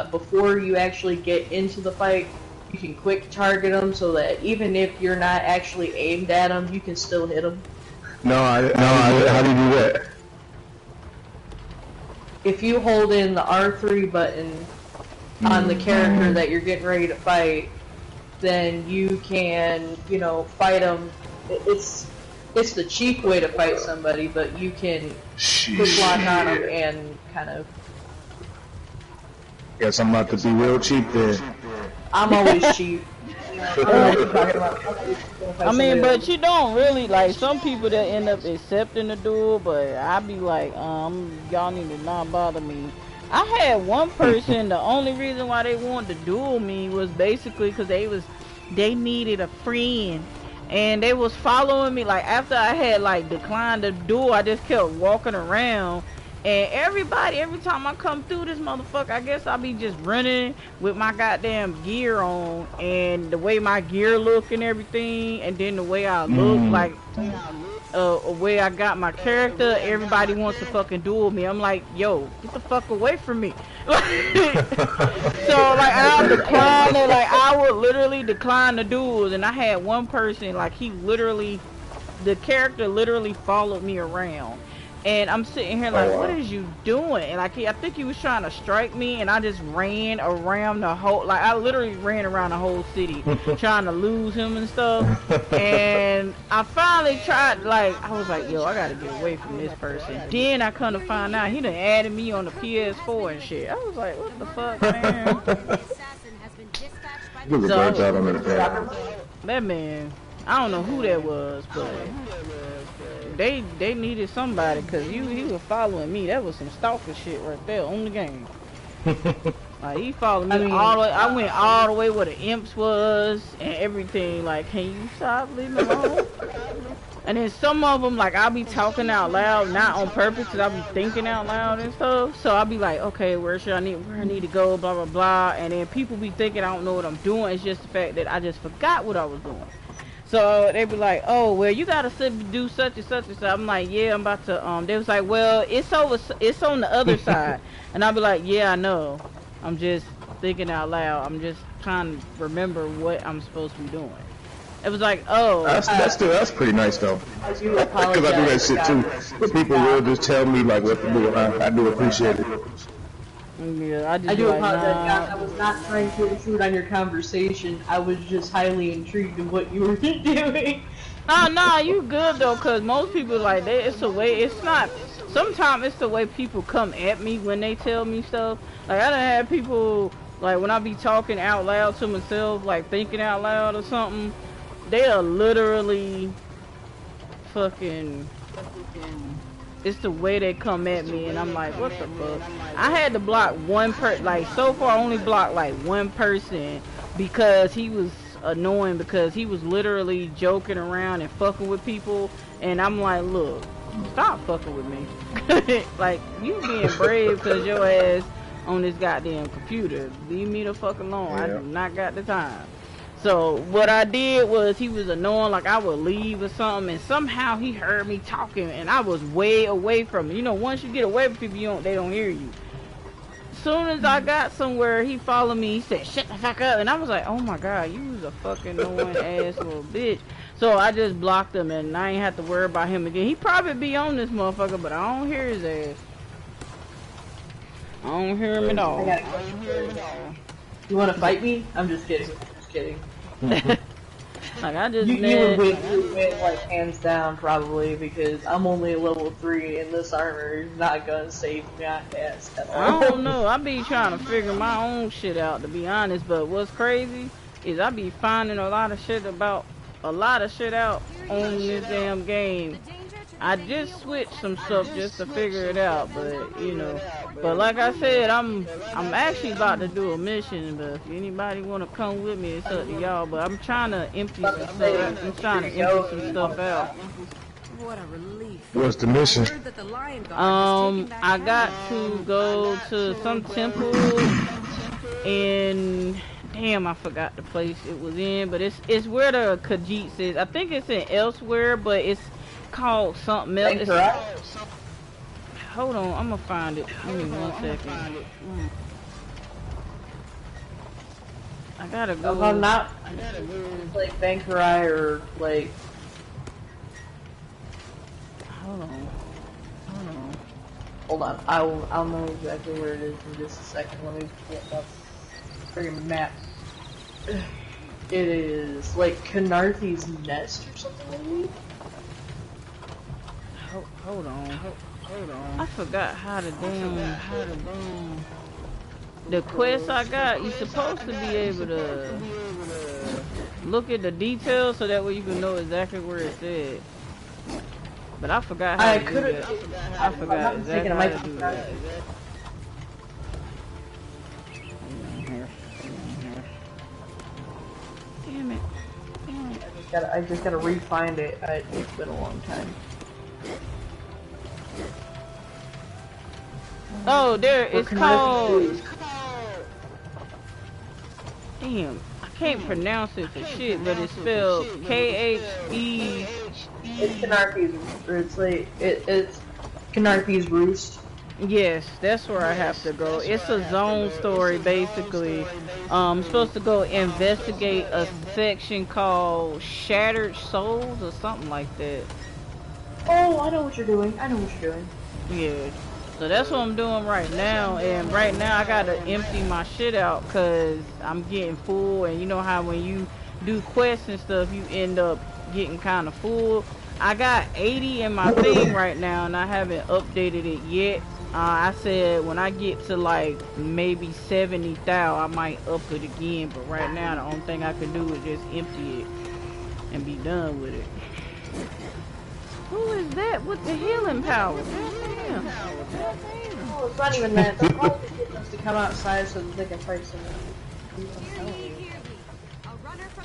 before you actually get into the fight, you can quick target them so that even if you're not actually aimed at them, you can still hit them? How do you do that? If you hold in the R3 button on the character that you're getting ready to fight, then you can, fight them. It's the cheap way to fight somebody, but you can quick lock on them and kind of... Guess I'm about to be real cheap then. I'm always cheap. I mean, but you don't really, like, some people that end up accepting the duel, but I be like, y'all need to not bother me. I had one person, the only reason why they wanted to duel me was basically because they needed a friend. And they was following me, like, after I had, like, declined the duel, I just kept walking around. And every time I come through this motherfucker, I guess I'll be just running with my goddamn gear on, and the way my gear look and everything, and then the way I look, like, way I got my character, everybody wants to fucking duel me. I'm like, yo, get the fuck away from me. So, like, I would literally decline the duels, and I had one person, like, the character literally followed me around. And I'm sitting here like, what is you doing? And like, I think he was trying to strike me, and I just ran around the whole, like, I literally ran around the whole city trying to lose him and stuff. And I finally tried, like, I was like, yo, I gotta get away from this person. Then I come to find out he done added me on the PS4 and shit. I was like, what the fuck, man? That man, I don't know who that was, but they needed somebody, because he was following me. That was some stalker shit right there on the game. Like, he followed me all the way. I went all the way where the imps was and everything. Like, can you stop, leave me alone? And then some of them, like, I'll be talking out loud, not on purpose, because I'll be thinking out loud and stuff. So I'll be like, okay, where I need to go, blah, blah, blah. And then people be thinking I don't know what I'm doing. It's just the fact that I just forgot what I was doing. So they be like, oh, well, you gotta do such and such and such. I'm like, yeah, I'm about to, they was like, well, it's on the other side. And I'll be like, yeah, I know. I'm just thinking out loud. I'm just trying to remember what I'm supposed to be doing. It was like, oh. That's pretty nice, though. Because I do that shit, too. But people will just tell me, like, what to do, and I do appreciate it. Yeah, I do apologize, guys. I was not trying to intrude on your conversation. I was just highly intrigued in what you were doing. No, you good though, cause most people like that. It's the way. It's not. Sometimes it's the way people come at me when they tell me stuff. Like, I done had people, like, when I be talking out loud to myself, like thinking out loud or something, they are literally fucking. It's the way they come at me, and I'm like, what the fuck? I had to block one person, like, so far I only blocked, like, one person, because he was annoying because he was literally joking around and fucking with people, and I'm like, look, stop fucking with me. Like, you being brave because your ass on this goddamn computer. Leave me the fuck alone. I do not got the time. So what I did was, he was annoying, like I would leave or something, and somehow he heard me talking, and I was way away from him. You know, once you get away from people, they don't hear you. Soon as I got somewhere, he followed me. He said, "Shut the fuck up," and I was like, "Oh my god, you was a fucking annoying ass little bitch." So I just blocked him, and I ain't have to worry about him again. He probably be on this motherfucker, but I don't hear his ass. I don't hear him at all. You want to fight me? I'm just kidding. Just kidding. Like, I just you would win, like, hands down, probably, because I'm only level 3, and this armor is not gonna save my ass at all. I don't know. I be trying to figure my own shit out, to be honest, but what's crazy is I be finding a lot of shit out on this damn game. I just switched some stuff just to figure it out, but, you know. But like I said, I'm actually about to do a mission, but if anybody want to come with me, it's up to y'all. But I'm trying to empty some stuff. I'm trying to empty some stuff out. What a relief. What's the mission? I got to go to some temple in, damn, I forgot the place it was in, but it's where the Khajiit is. I think it's in elsewhere, but it's called something else. Hold on, I'm gonna find it. Give me 1 second. I gotta go. If I'm not like Bankerai or like. Hold on. Hold on. I'll know exactly where it is in just a second. Let me get up the freaking map. It is like Canarthy's Nest or something maybe. Hold on. I forgot how to the quest I got. You're supposed to be able to look at the details so that way you can know exactly where it's at. But I forgot how to do that. I forgot exactly how to do that. Damn it. I just gotta re-find it. It's been a long time. Oh, there, it's called... Damn, I can't pronounce it for shit, but it's spelled K-H-E... It's Canarthy's, it's like, it's Canarthy's Roost. Yes, that's where I have to go. It's a zone story, basically. I'm supposed to go investigate a section called Shattered Souls or something like that. Oh, I know what you're doing. Yeah. So that's what I'm doing right now, and right now I gotta empty my shit out because I'm getting full, and you know how when you do quests and stuff, you end up getting kind of full. I got 80 in my thing right now, and I haven't updated it yet. I said when I get to like maybe 70,000, I might up it again, but right now the only thing I can do is just empty it and be done with it. Who is that with the healing power? Damn. Oh, it's not even that. The whole thing wants to come outside so that they can fight someone.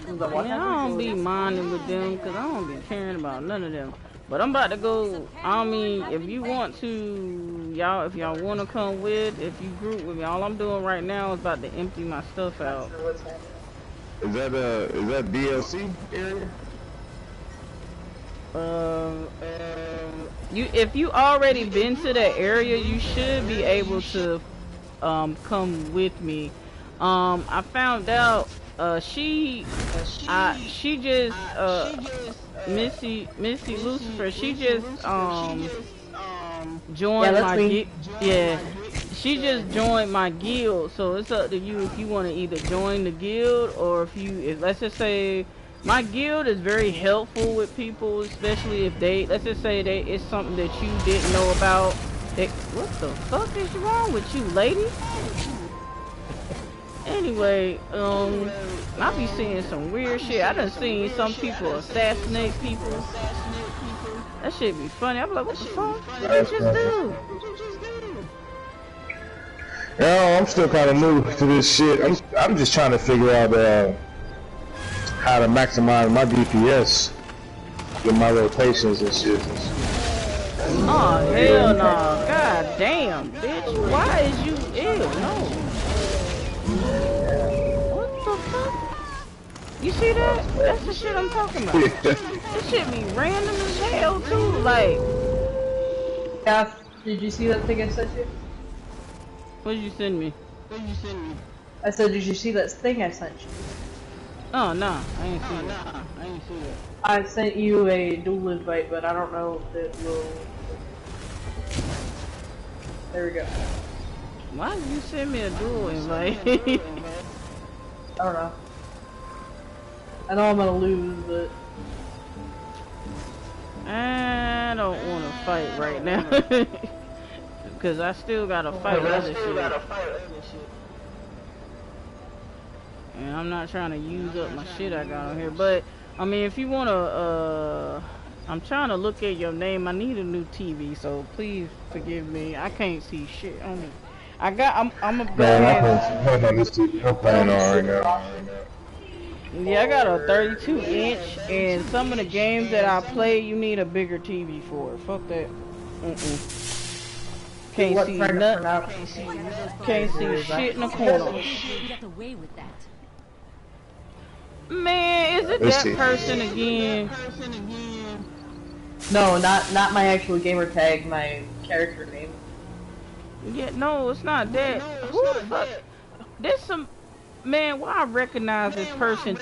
Man, I don't be minding with them because I don't be caring about none of them. But I'm about to go. I mean, if you want to, y'all, if y'all want to come with, if you group with me, all I'm doing right now is about to empty my stuff out. Is that DLC area? If you already been to that area, you should be able to come with me. I found out Missy Lucifer, she just joined my guild. Yeah, she just joined my guild, so it's up to you if you want to either join the guild or if let's just say my guild is very helpful with people, especially if let's just say it's something that you didn't know about. What the fuck is wrong with you, lady? Anyway, I be seeing some weird shit. I done seen some people assassinate people. That shit be funny. I be like, what the fuck? What did you just do? Yeah, I'm still kind of new to this shit. I'm just trying to figure out how to maximize my DPS, get my rotations and shit. Oh hell no! God damn, bitch! Why is you? Ew, no. What the fuck? You see that? That's the shit I'm talking about. This shit be random as hell too. Like, Yeah, did you see that thing I sent you? what did you send me? I said, did you see that thing I sent you? Oh no, I ain't see that. I sent you a dual invite, but I don't know if it will. There we go. Why did you send me a dual invite? I don't know. I know I'm gonna lose, but I don't want to fight right now. Cause I still gotta fight other shit. And I'm not trying to use up my shit I got on here. But, I mean, if you wanna, I'm trying to look at your name. I need a new TV, so please forgive me. I can't see shit on it. I'm a go ahead. I'm playing on right now. Yeah, I got a 32 inch, and some of the games that I play, you need a bigger TV for. Fuck that. Can't see nothing. Can't see shit in the corner. Man, is it that person again? no, not my actual gamer tag, my character name. Yeah, no, it's not that. Who the fuck? There's some man. Why I recognize this person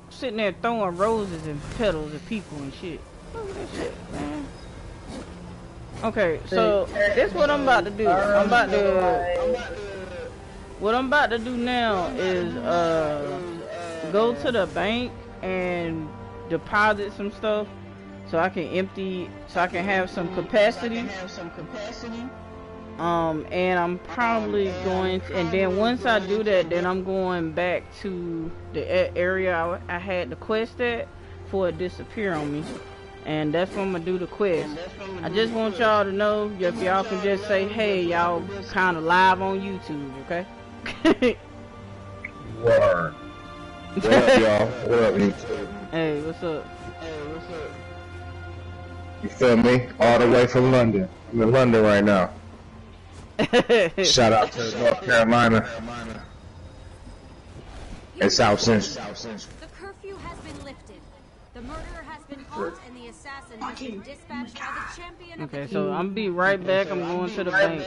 sitting there throwing roses and petals at people and shit. Look at that shit, man. Okay, so this what I'm about to do. What I'm about to do now is go to the bank and deposit some stuff so I can have some capacity. And I'm probably going to, and then once I do that, then I'm going back to the area I had the quest at for it disappear on me. And that's when I'm gonna do the quest. I just want y'all to know if y'all can just say, hey, y'all kind of live on YouTube, okay? Word. What up, y'all? What up, YouTube? Hey, what's up? You feel me? All the way from London. I'm in London right now. Shout out to North Carolina and South Central. The curfew has been lifted. The murderer has been caught and the assassin has been dispatched by the champion of Okay, so I'm be right back. I'm going to the bank.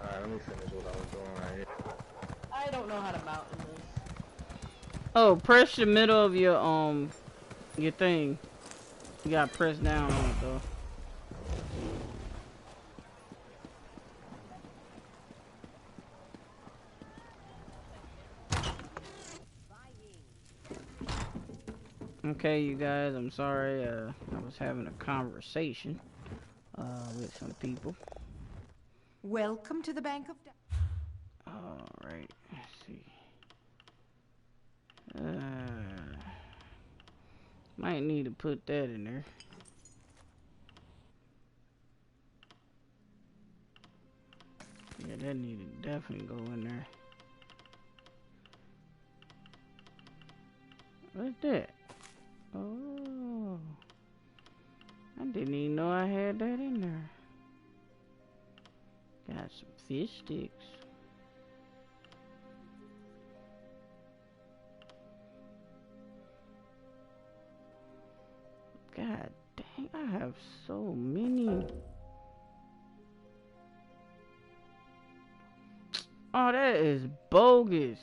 Alright, let me finish what I was doing right here. I don't know how to mount in this. Oh, press the middle of your thing. You gotta press down on it though. Okay, you guys, I'm sorry. I was having a conversation with some people. Welcome to the Bank of... All right, let's see. Might need to put that in there. Yeah, that needed to definitely go in there. What's that? Oh, I didn't even know I had that in there. Got some fish sticks. God dang, I have so many. Oh, that is bogus.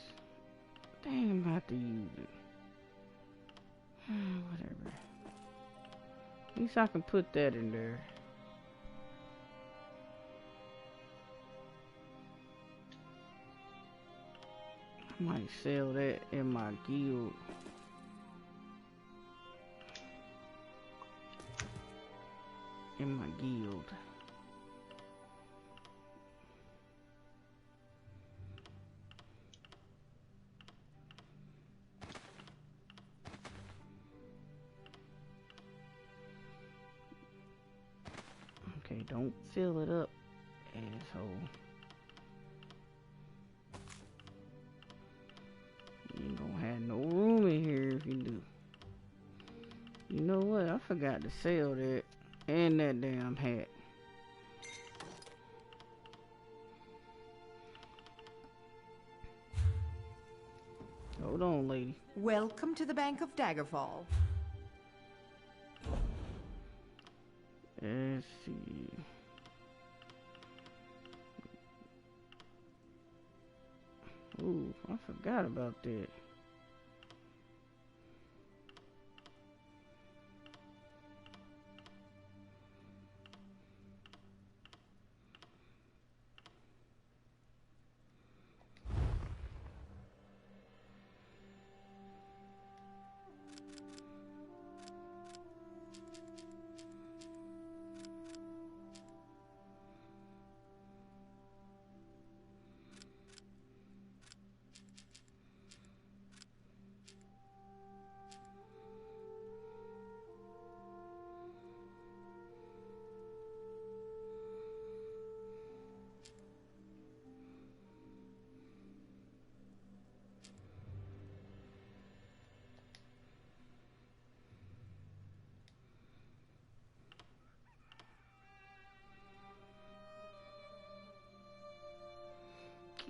Dang, I'm about to use it. Whatever. At least I can put that in there. I might sell that in my guild. Okay, don't fill it up asshole. You ain't gonna have no room in here if you do. You know what? I forgot to sell that and that damn hat. Hold on, lady. Welcome to the Bank of Daggerfall. Let's see. Ooh, I forgot about that.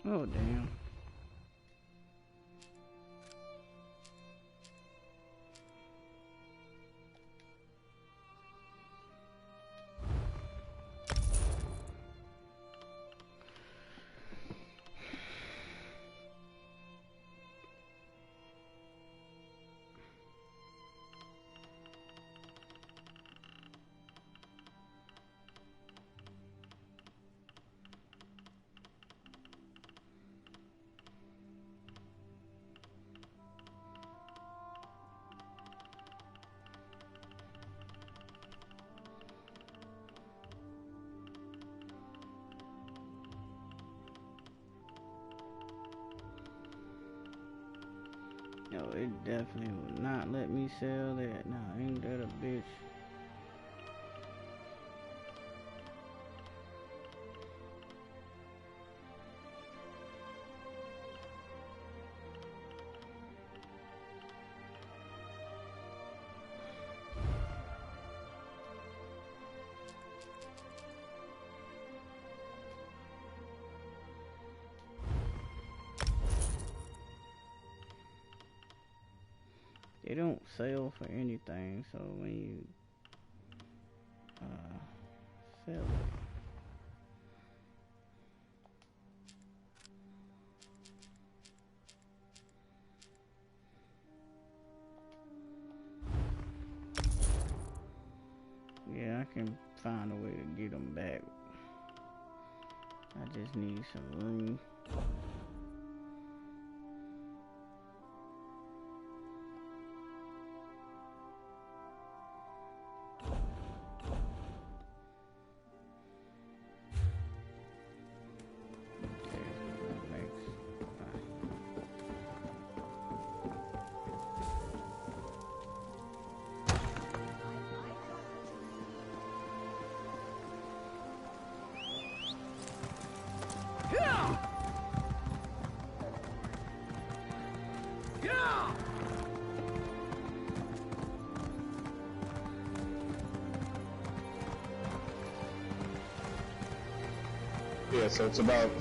Oh, damn. No, it definitely will not let me sell that. Nah, ain't that a bitch? They don't sell for anything, so when you sell it. Yeah, I can find a way to get them back. I just need some room. Yeah, so it's about.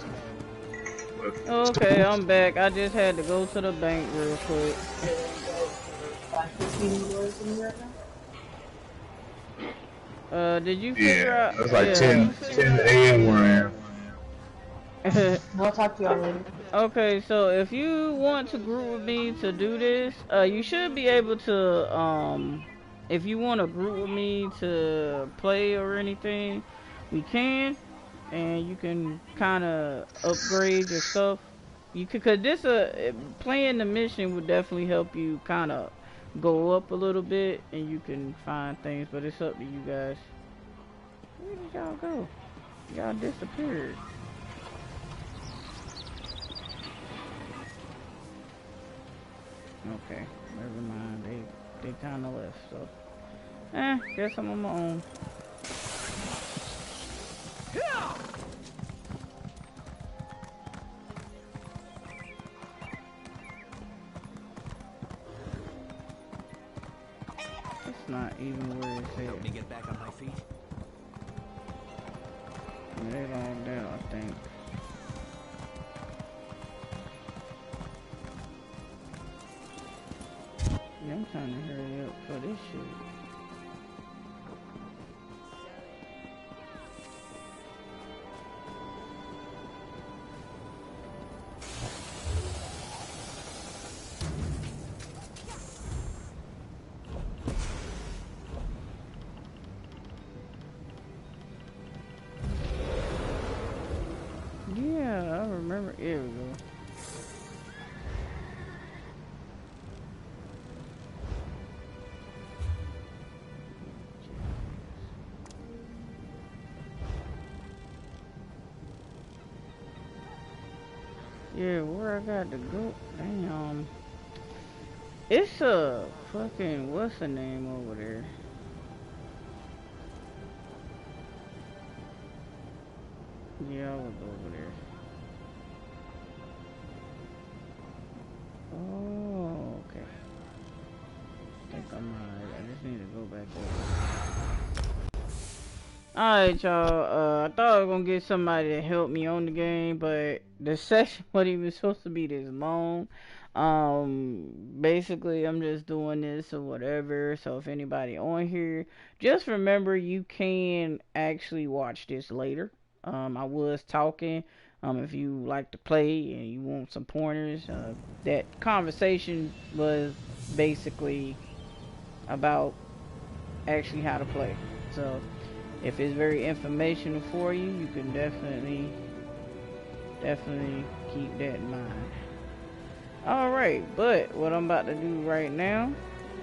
Okay, I'm back. I just had to go to the bank real quick. Did you figure out? It's like 10 a.m. where I am. I'll talk to y'all later. Okay, so if you want to group with me to do this, you should be able to, if you want to group with me to play or anything, we can, and you can kind of upgrade your stuff. You could, cause this, playing the mission would definitely help you kind of go up a little bit, and you can find things, but it's up to you guys. Where did y'all go? Y'all disappeared. Okay, never mind. They kind of left, so. Guess I'm on my own. not even where it's at. Help me get back on my feet. They logged out, I think. Yeah, I'm trying to hurry up for this shit. Yeah, I remember. Here we go. Yeah, where I got to go? Damn. It's a fucking, what's the name over there? Yeah, I was over there. Oh, okay. I think I'm alright. I just need to go back there. Alright, y'all. I thought I was gonna get somebody to help me on the game, but the session wasn't even supposed to be this long. Basically, I'm just doing this or whatever. So if anybody on here, just remember you can actually watch this later. I was talking. If you like to play and you want some pointers, that conversation was basically about actually how to play. So if it's very informational for you, you can definitely keep that in mind. Alright, but what I'm about to do right now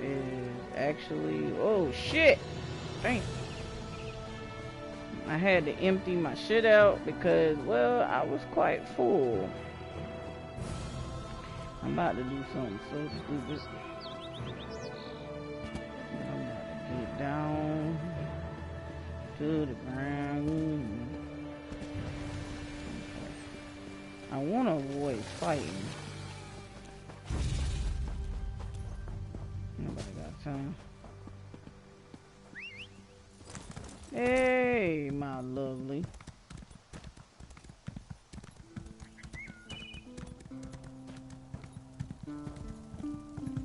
is actually, oh shit, dang. I had to empty my shit out because, well, I was quite full. I'm about to do something so stupid. I'm about to get down to the ground. I want to avoid fighting. Nobody got time. Hey, my lovely.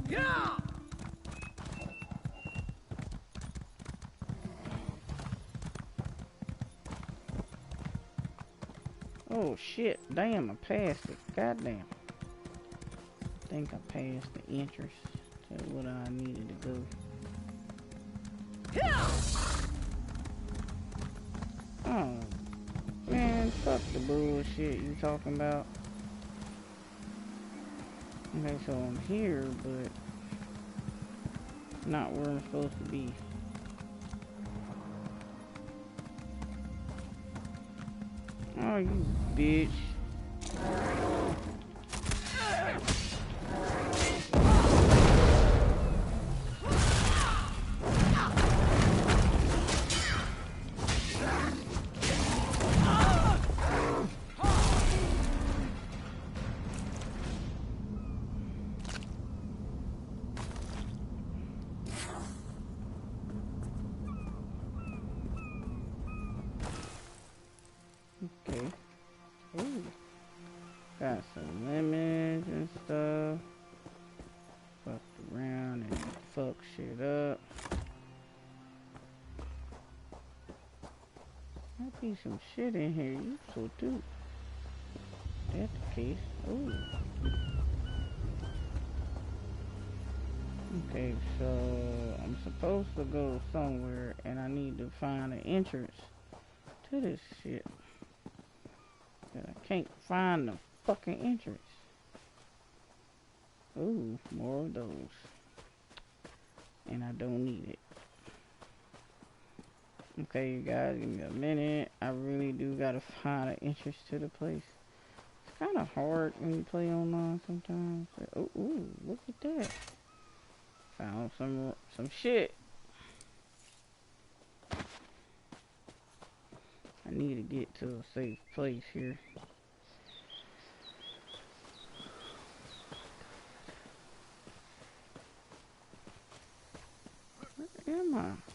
Yeah! Oh shit, damn, I passed it. Goddamn. I think I passed the entrance to what I needed to go. Oh, man, fuck the bullshit you talking about. Okay, so I'm here, but not where I'm supposed to be. Oh, you bitch. Okay. Ooh. Got some lemons and stuff. Fucked around and fucked shit up. Might be some shit in here useful too. That's the case. Ooh. Okay, so I'm supposed to go somewhere and I need to find an entrance to this shit. But I can't find the fucking entrance. Ooh, more of those. And I don't need it. Okay, you guys, give me a minute. I really do gotta find an entrance to the place. It's kind of hard when you play online sometimes. Oh, ooh, look at that. Found some shit. I need to get to a safe place here. Where Where am I?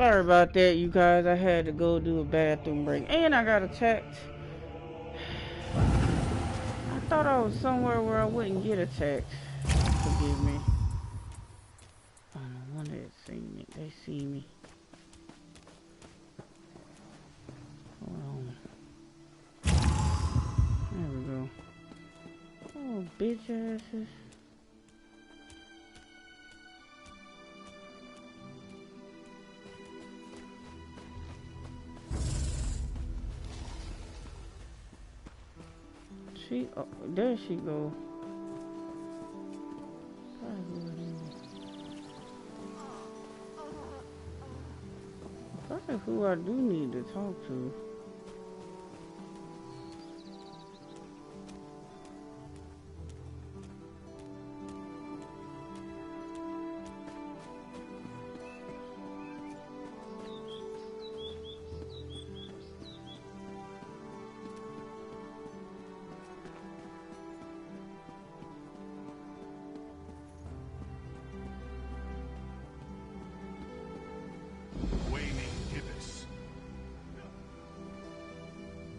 Sorry about that, you guys. I had to go do a bathroom break. And I got a text. I thought I was somewhere where I wouldn't get a text. Forgive me. I don't know, one that seen me. They see me. Hold on. There we go. Oh, bitch asses. Oh, there she go. Probably who I do need to talk to.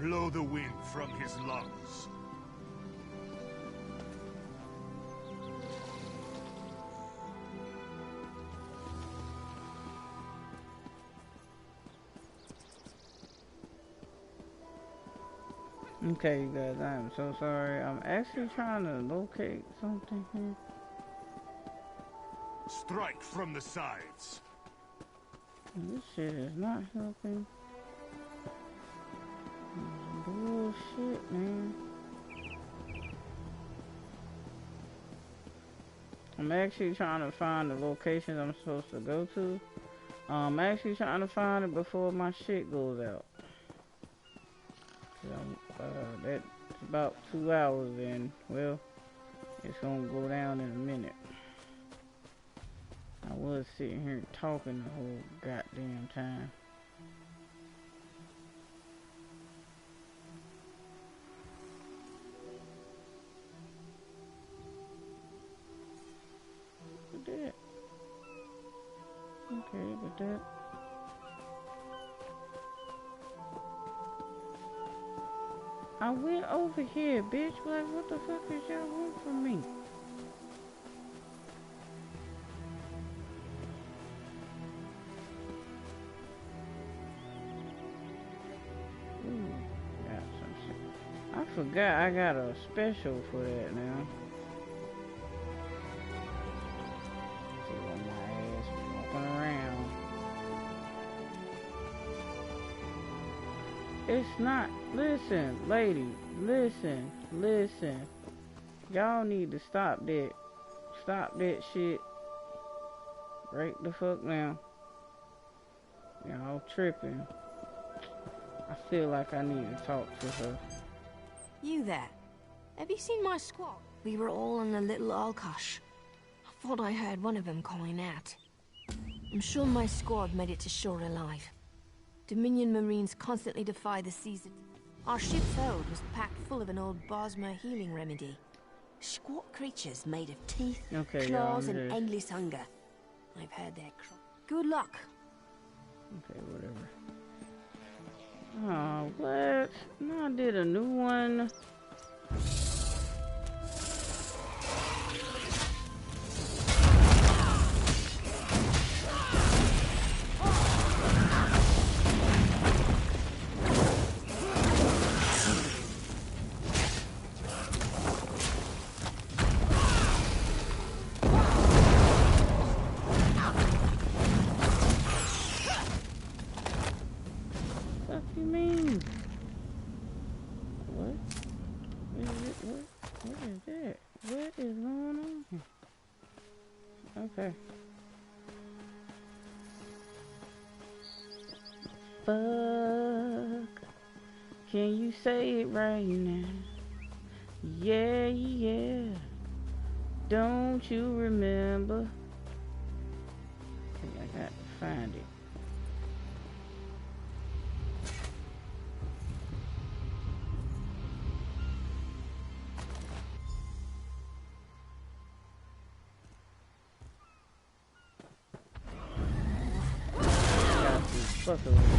Blow the wind from his lungs. Okay, you guys, I am so sorry. I'm actually trying to locate something here. Strike from the sides. This shit is not helping. Bullshit, man. I'm actually trying to find the location I'm supposed to go to. I'm actually trying to find it before my shit goes out. That's about 2 hours in. Well, it's gonna go down in a minute. I was sitting here talking the whole goddamn time. That. Okay, but that. I went over here, bitch. Like, what the fuck is y'all want from me? Ooh, got some shit. I forgot I got a special for that now. Around. It's not. Listen, lady. Listen. Y'all need to stop that. Stop that shit. Right the fuck now. Y'all tripping. I feel like I need to talk to her. You there? Have you seen my squad? We were all in a little Alkosh. I thought I heard one of them calling out. I'm sure my squad made it to shore alive. Dominion Marines constantly defy the season. Our ship's hold was packed full of an old Bosmer healing remedy. Squat creatures made of teeth, claws, and endless hunger. I've heard their good luck. Okay, whatever. Oh, what? No, I did a new one. Okay. Fuck. Can you say it right now? Yeah. Don't you remember? I got to find it. fucking with you.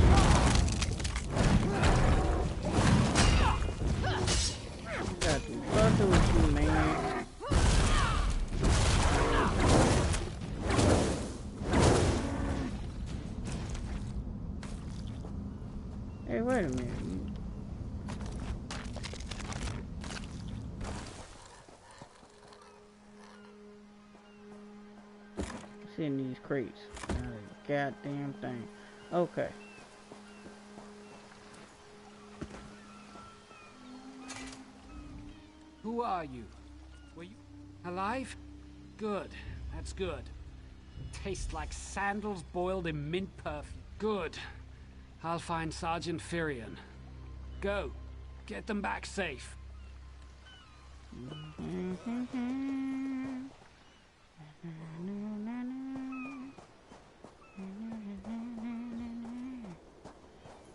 Got to fucking with you, man. Hey, wait a minute. What's in these crates? Not a goddamn thing. Okay. Who are you? Were you alive? Good. That's good. Tastes like sandals boiled in mint perfume. Good. I'll find Sergeant Firion. Go. Get them back safe.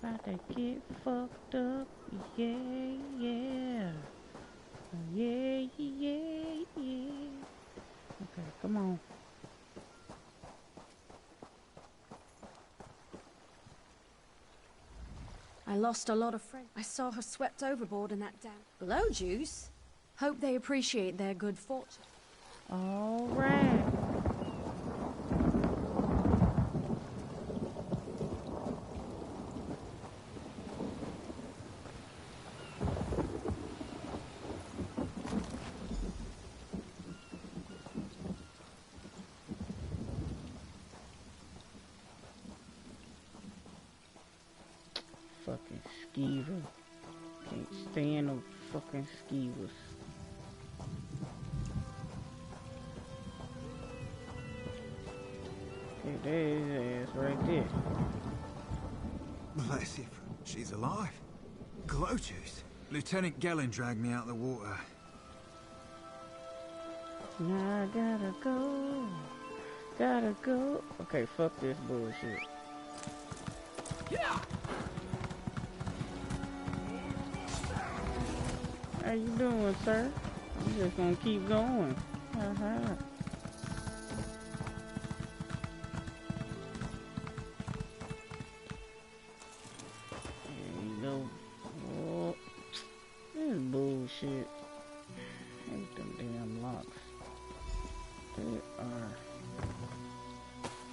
About to get fucked up. Yeah, yeah. Yeah, yeah, yeah. Okay, come on. I lost a lot of friends. I saw her swept overboard in that damn glow juice. Hope they appreciate their good fortune. All right. Fucking skeever. Can't stand no fucking skeevers. Okay, there's his ass right there. Bless you. She's alive. Glow juice. Lieutenant Gellin dragged me out of the water. Now I gotta go. Gotta go. Okay, fuck this bullshit. Yeah. How you doing, sir? I'm just gonna keep going. Uh-huh. There you go. Oh, this is bullshit. Hate them damn locks. They are.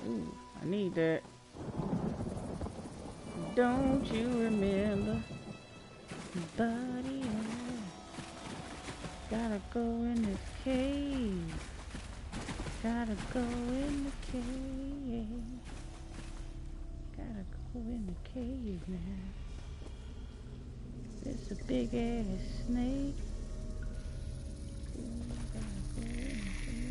Ooh, I need that. Don't you remember? Buddy, gotta go in the cave. Gotta go in the cave. Gotta go in the cave now. It's a big ass snake. Ooh, gotta go in the cave.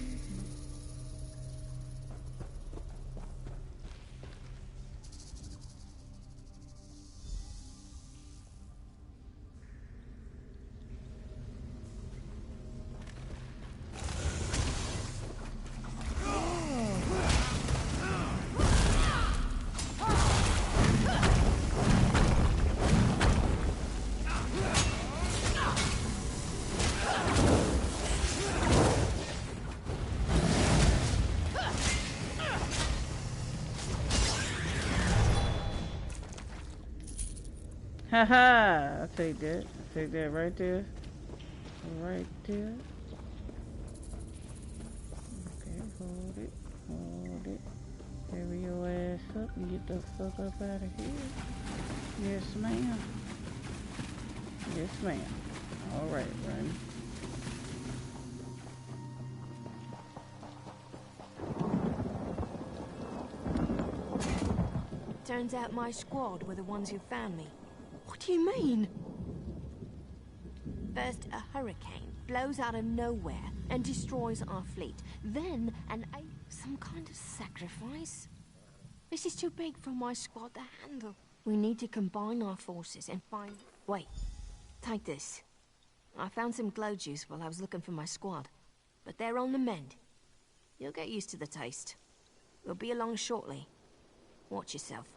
Haha, I'll take that. I'll take that right there. Right there. Okay, hold it. Hold it. Carry your ass up and get the fuck up out of here. Yes, ma'am. Yes, ma'am. Alright, Ryan. Turns out my squad were the ones who found me. What do you mean? First, a hurricane blows out of nowhere and destroys our fleet. Then, some kind of sacrifice? This is too big for my squad to handle. We need to combine our forces and find... Wait, take this. I found some glow juice while I was looking for my squad. But they're on the mend. You'll get used to the taste. We'll be along shortly. Watch yourself.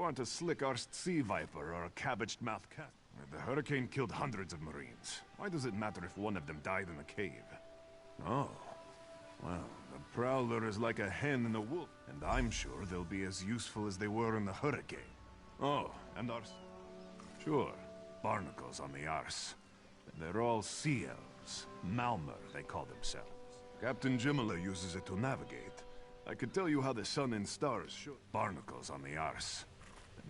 aren't a slick-arsed sea viper or a cabbage-mouthed cat. The hurricane killed hundreds of Marines. Why does it matter if one of them died in the cave? Oh. Well, the Prowler is like a hen in a wolf, and I'm sure they'll be as useful as they were in the hurricane. Oh, and our... Sure, barnacles on the arse. They're all sea elves. Malmer, they call themselves. Captain Jimala uses it to navigate. I could tell you how the sun and stars show. Barnacles on the arse.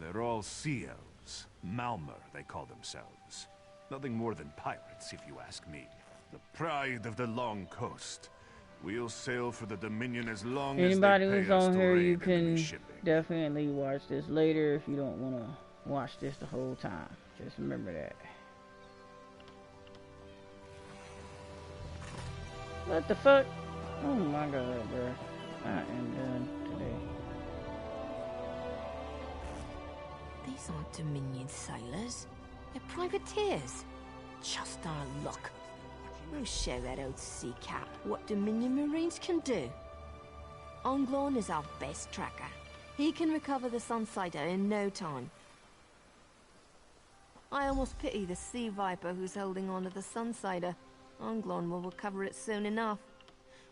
They're all sea elves. Malmer, they call themselves. Nothing more than pirates, if you ask me. The pride of the long coast. We'll sail for the Dominion as long as they pay who's us on to here, raid you enemy can shipping. definitely watch this later if you don't want to watch this the whole time. Just remember that. What the fuck? Oh my god, bro. I am done today. These aren't Dominion sailors. They're privateers. Just our luck. We'll show that old sea cat what Dominion Marines can do. Onglorn is our best tracker. He can recover the Sunsider in no time. I almost pity the sea viper who's holding on to the Sunsider. Onglorn will recover it soon enough.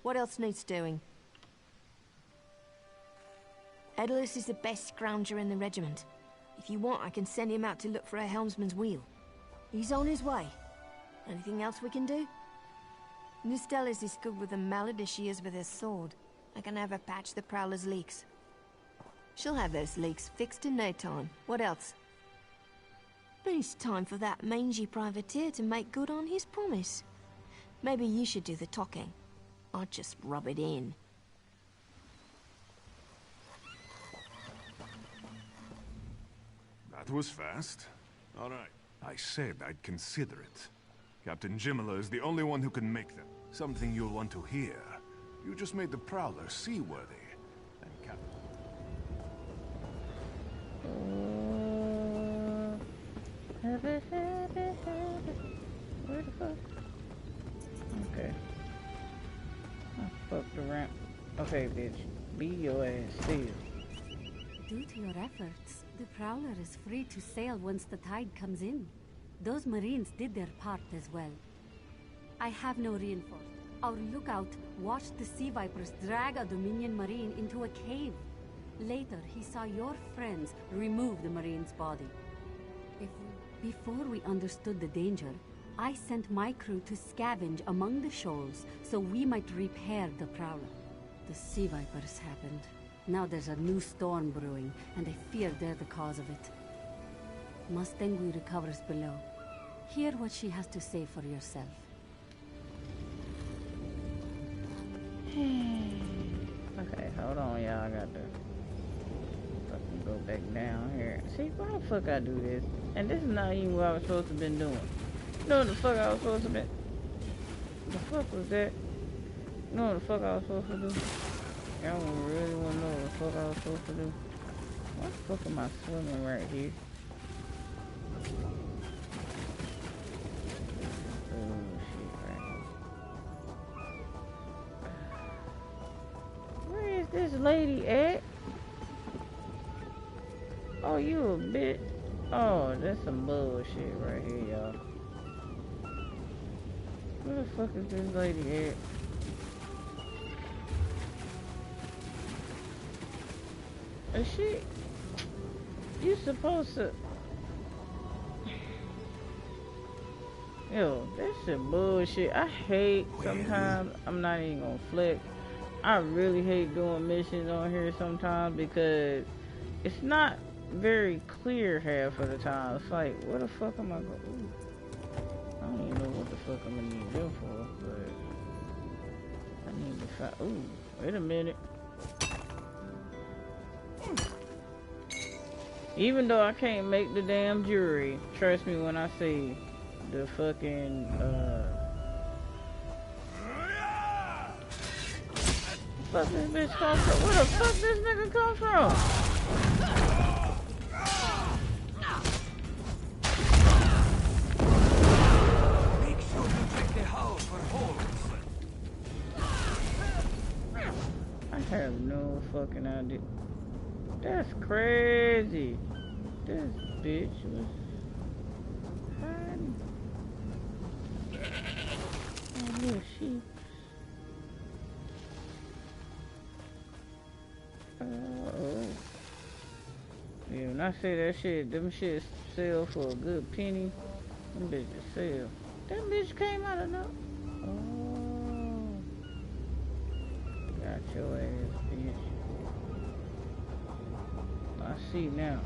What else needs doing? Edalus is the best scrounger in the regiment. If you want, I can send him out to look for a helmsman's wheel. He's on his way. Anything else we can do? Nustella is as good with a mallet as she is with her sword. I can have her patch the Prowler's leaks. She'll have those leaks fixed in no time. What else? Then it's time for that mangy privateer to make good on his promise. Maybe you should do the talking. I'll just rub it in. That was fast. All right. I said I'd consider it. Captain Jimala is the only one who can make them. Something you'll want to hear. You just made the Prowler seaworthy. And Captain... Where the fuck? Okay. I fucked the ramp. Okay, bitch. Be your ass still. Due to your efforts, the Prowler is free to sail once the tide comes in. Those Marines did their part as well. I have no reinforcements. Our lookout watched the Sea Vipers drag a Dominion Marine into a cave. Later, he saw your friends remove the Marine's body. Before we understood the danger, I sent my crew to scavenge among the shoals so we might repair the Prowler. The Sea Vipers happened. Now there's a new storm brewing, and I fear they're the cause of it. Mustangui recovers below. Hear what she has to say for yourself. Okay, hold on, y'all. I got to fucking go back down here. See, why the fuck I do this? And this is not even what I was supposed to been doing. You know what the fuck I was supposed to be? The fuck was that? You know what the fuck I was supposed to do? Y'all really want to know what the fuck I was supposed to do? Why the fuck am I swimming right here? Oh shit, right. Where is this lady at? Oh, you a bitch. Oh, that's some bullshit right here, y'all. Where the fuck is this lady at? Is she... You supposed to... Yo, that shit bullshit. I hate sometimes, I'm not even gonna flex. I really hate doing missions on here sometimes because it's not very clear half of the time. It's like, where the fuck am I going? I don't even know what the fuck I'm gonna need them for, but I need to find. Ooh, wait a minute. Even though I can't make the damn jewelry, trust me when I say the fucking fuck this bitch come from? Where the fuck this nigga come from? I have no fucking idea. That's crazy. this bitch was hiding. Oh, little sheep. Oh. Yeah, when I say that shit, them shits sell for a good penny. Them bitches sell. That bitch came out of no. Oh. Got your ass, bitch. I see now.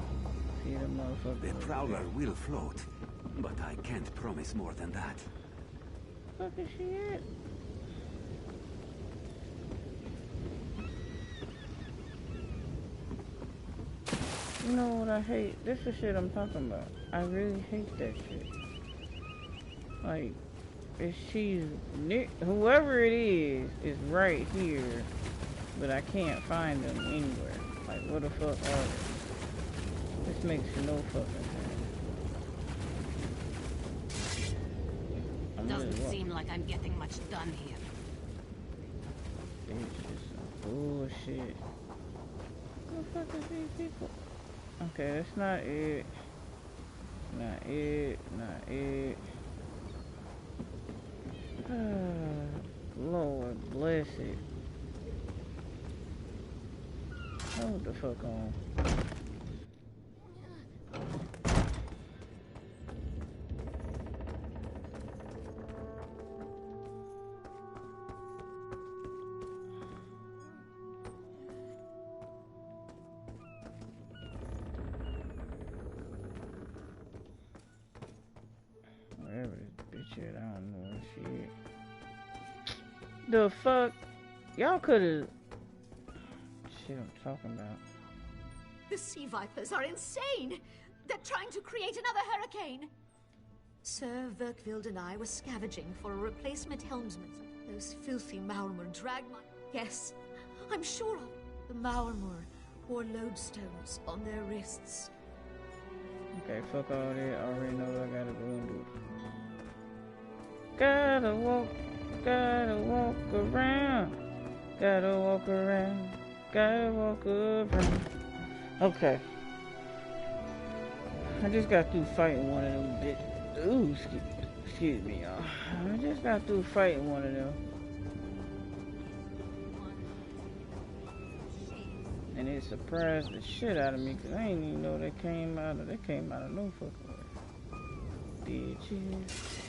See the motherfucker. The Prowler will float, but I can't promise more than that. Fuck is she at? You know what I hate? This is shit I'm talking about. I really hate that shit. Like, if she's near, whoever it is right here, but I can't find them anywhere. Like, what the fuck are they? This makes no fucking sense. Doesn't seem like I'm getting much done here. It's just some bullshit. What the fuck is these people? Okay, that's not it. Not it. Not it. Lord bless it. Hold the fuck on. Wherever this bitch at, I don't know where she is. The fuck? Y'all could've... Shit I'm talking about. The sea vipers are insane! They're trying to create another hurricane! Sir Verkvild and I were scavenging for a replacement helmsman. Those filthy Maormur dragged my... Yes, I'm sure of the Maormur wore lodestones on their wrists. Okay, fuck all that. I already know what I gotta go and do. Gotta walk around. Gotta walk around. Gotta walk around. Okay. I just got through fighting one of them bitches. Ooh, excuse me, y'all. I just got through fighting one of them. And it surprised the shit out of me because I didn't even know they came out of no fucking way. Bitches.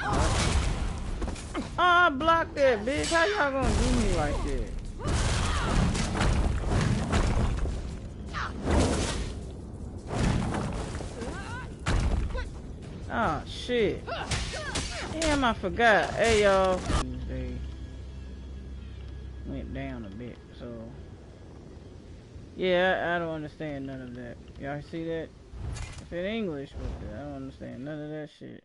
Oh, I blocked that, bitch. How y'all gonna do me like that? Oh, shit. Damn, I forgot. Hey, y'all. Tuesday went down a bit, so... Yeah, I don't understand none of that. Y'all see that? I said English, but I don't understand none of that shit.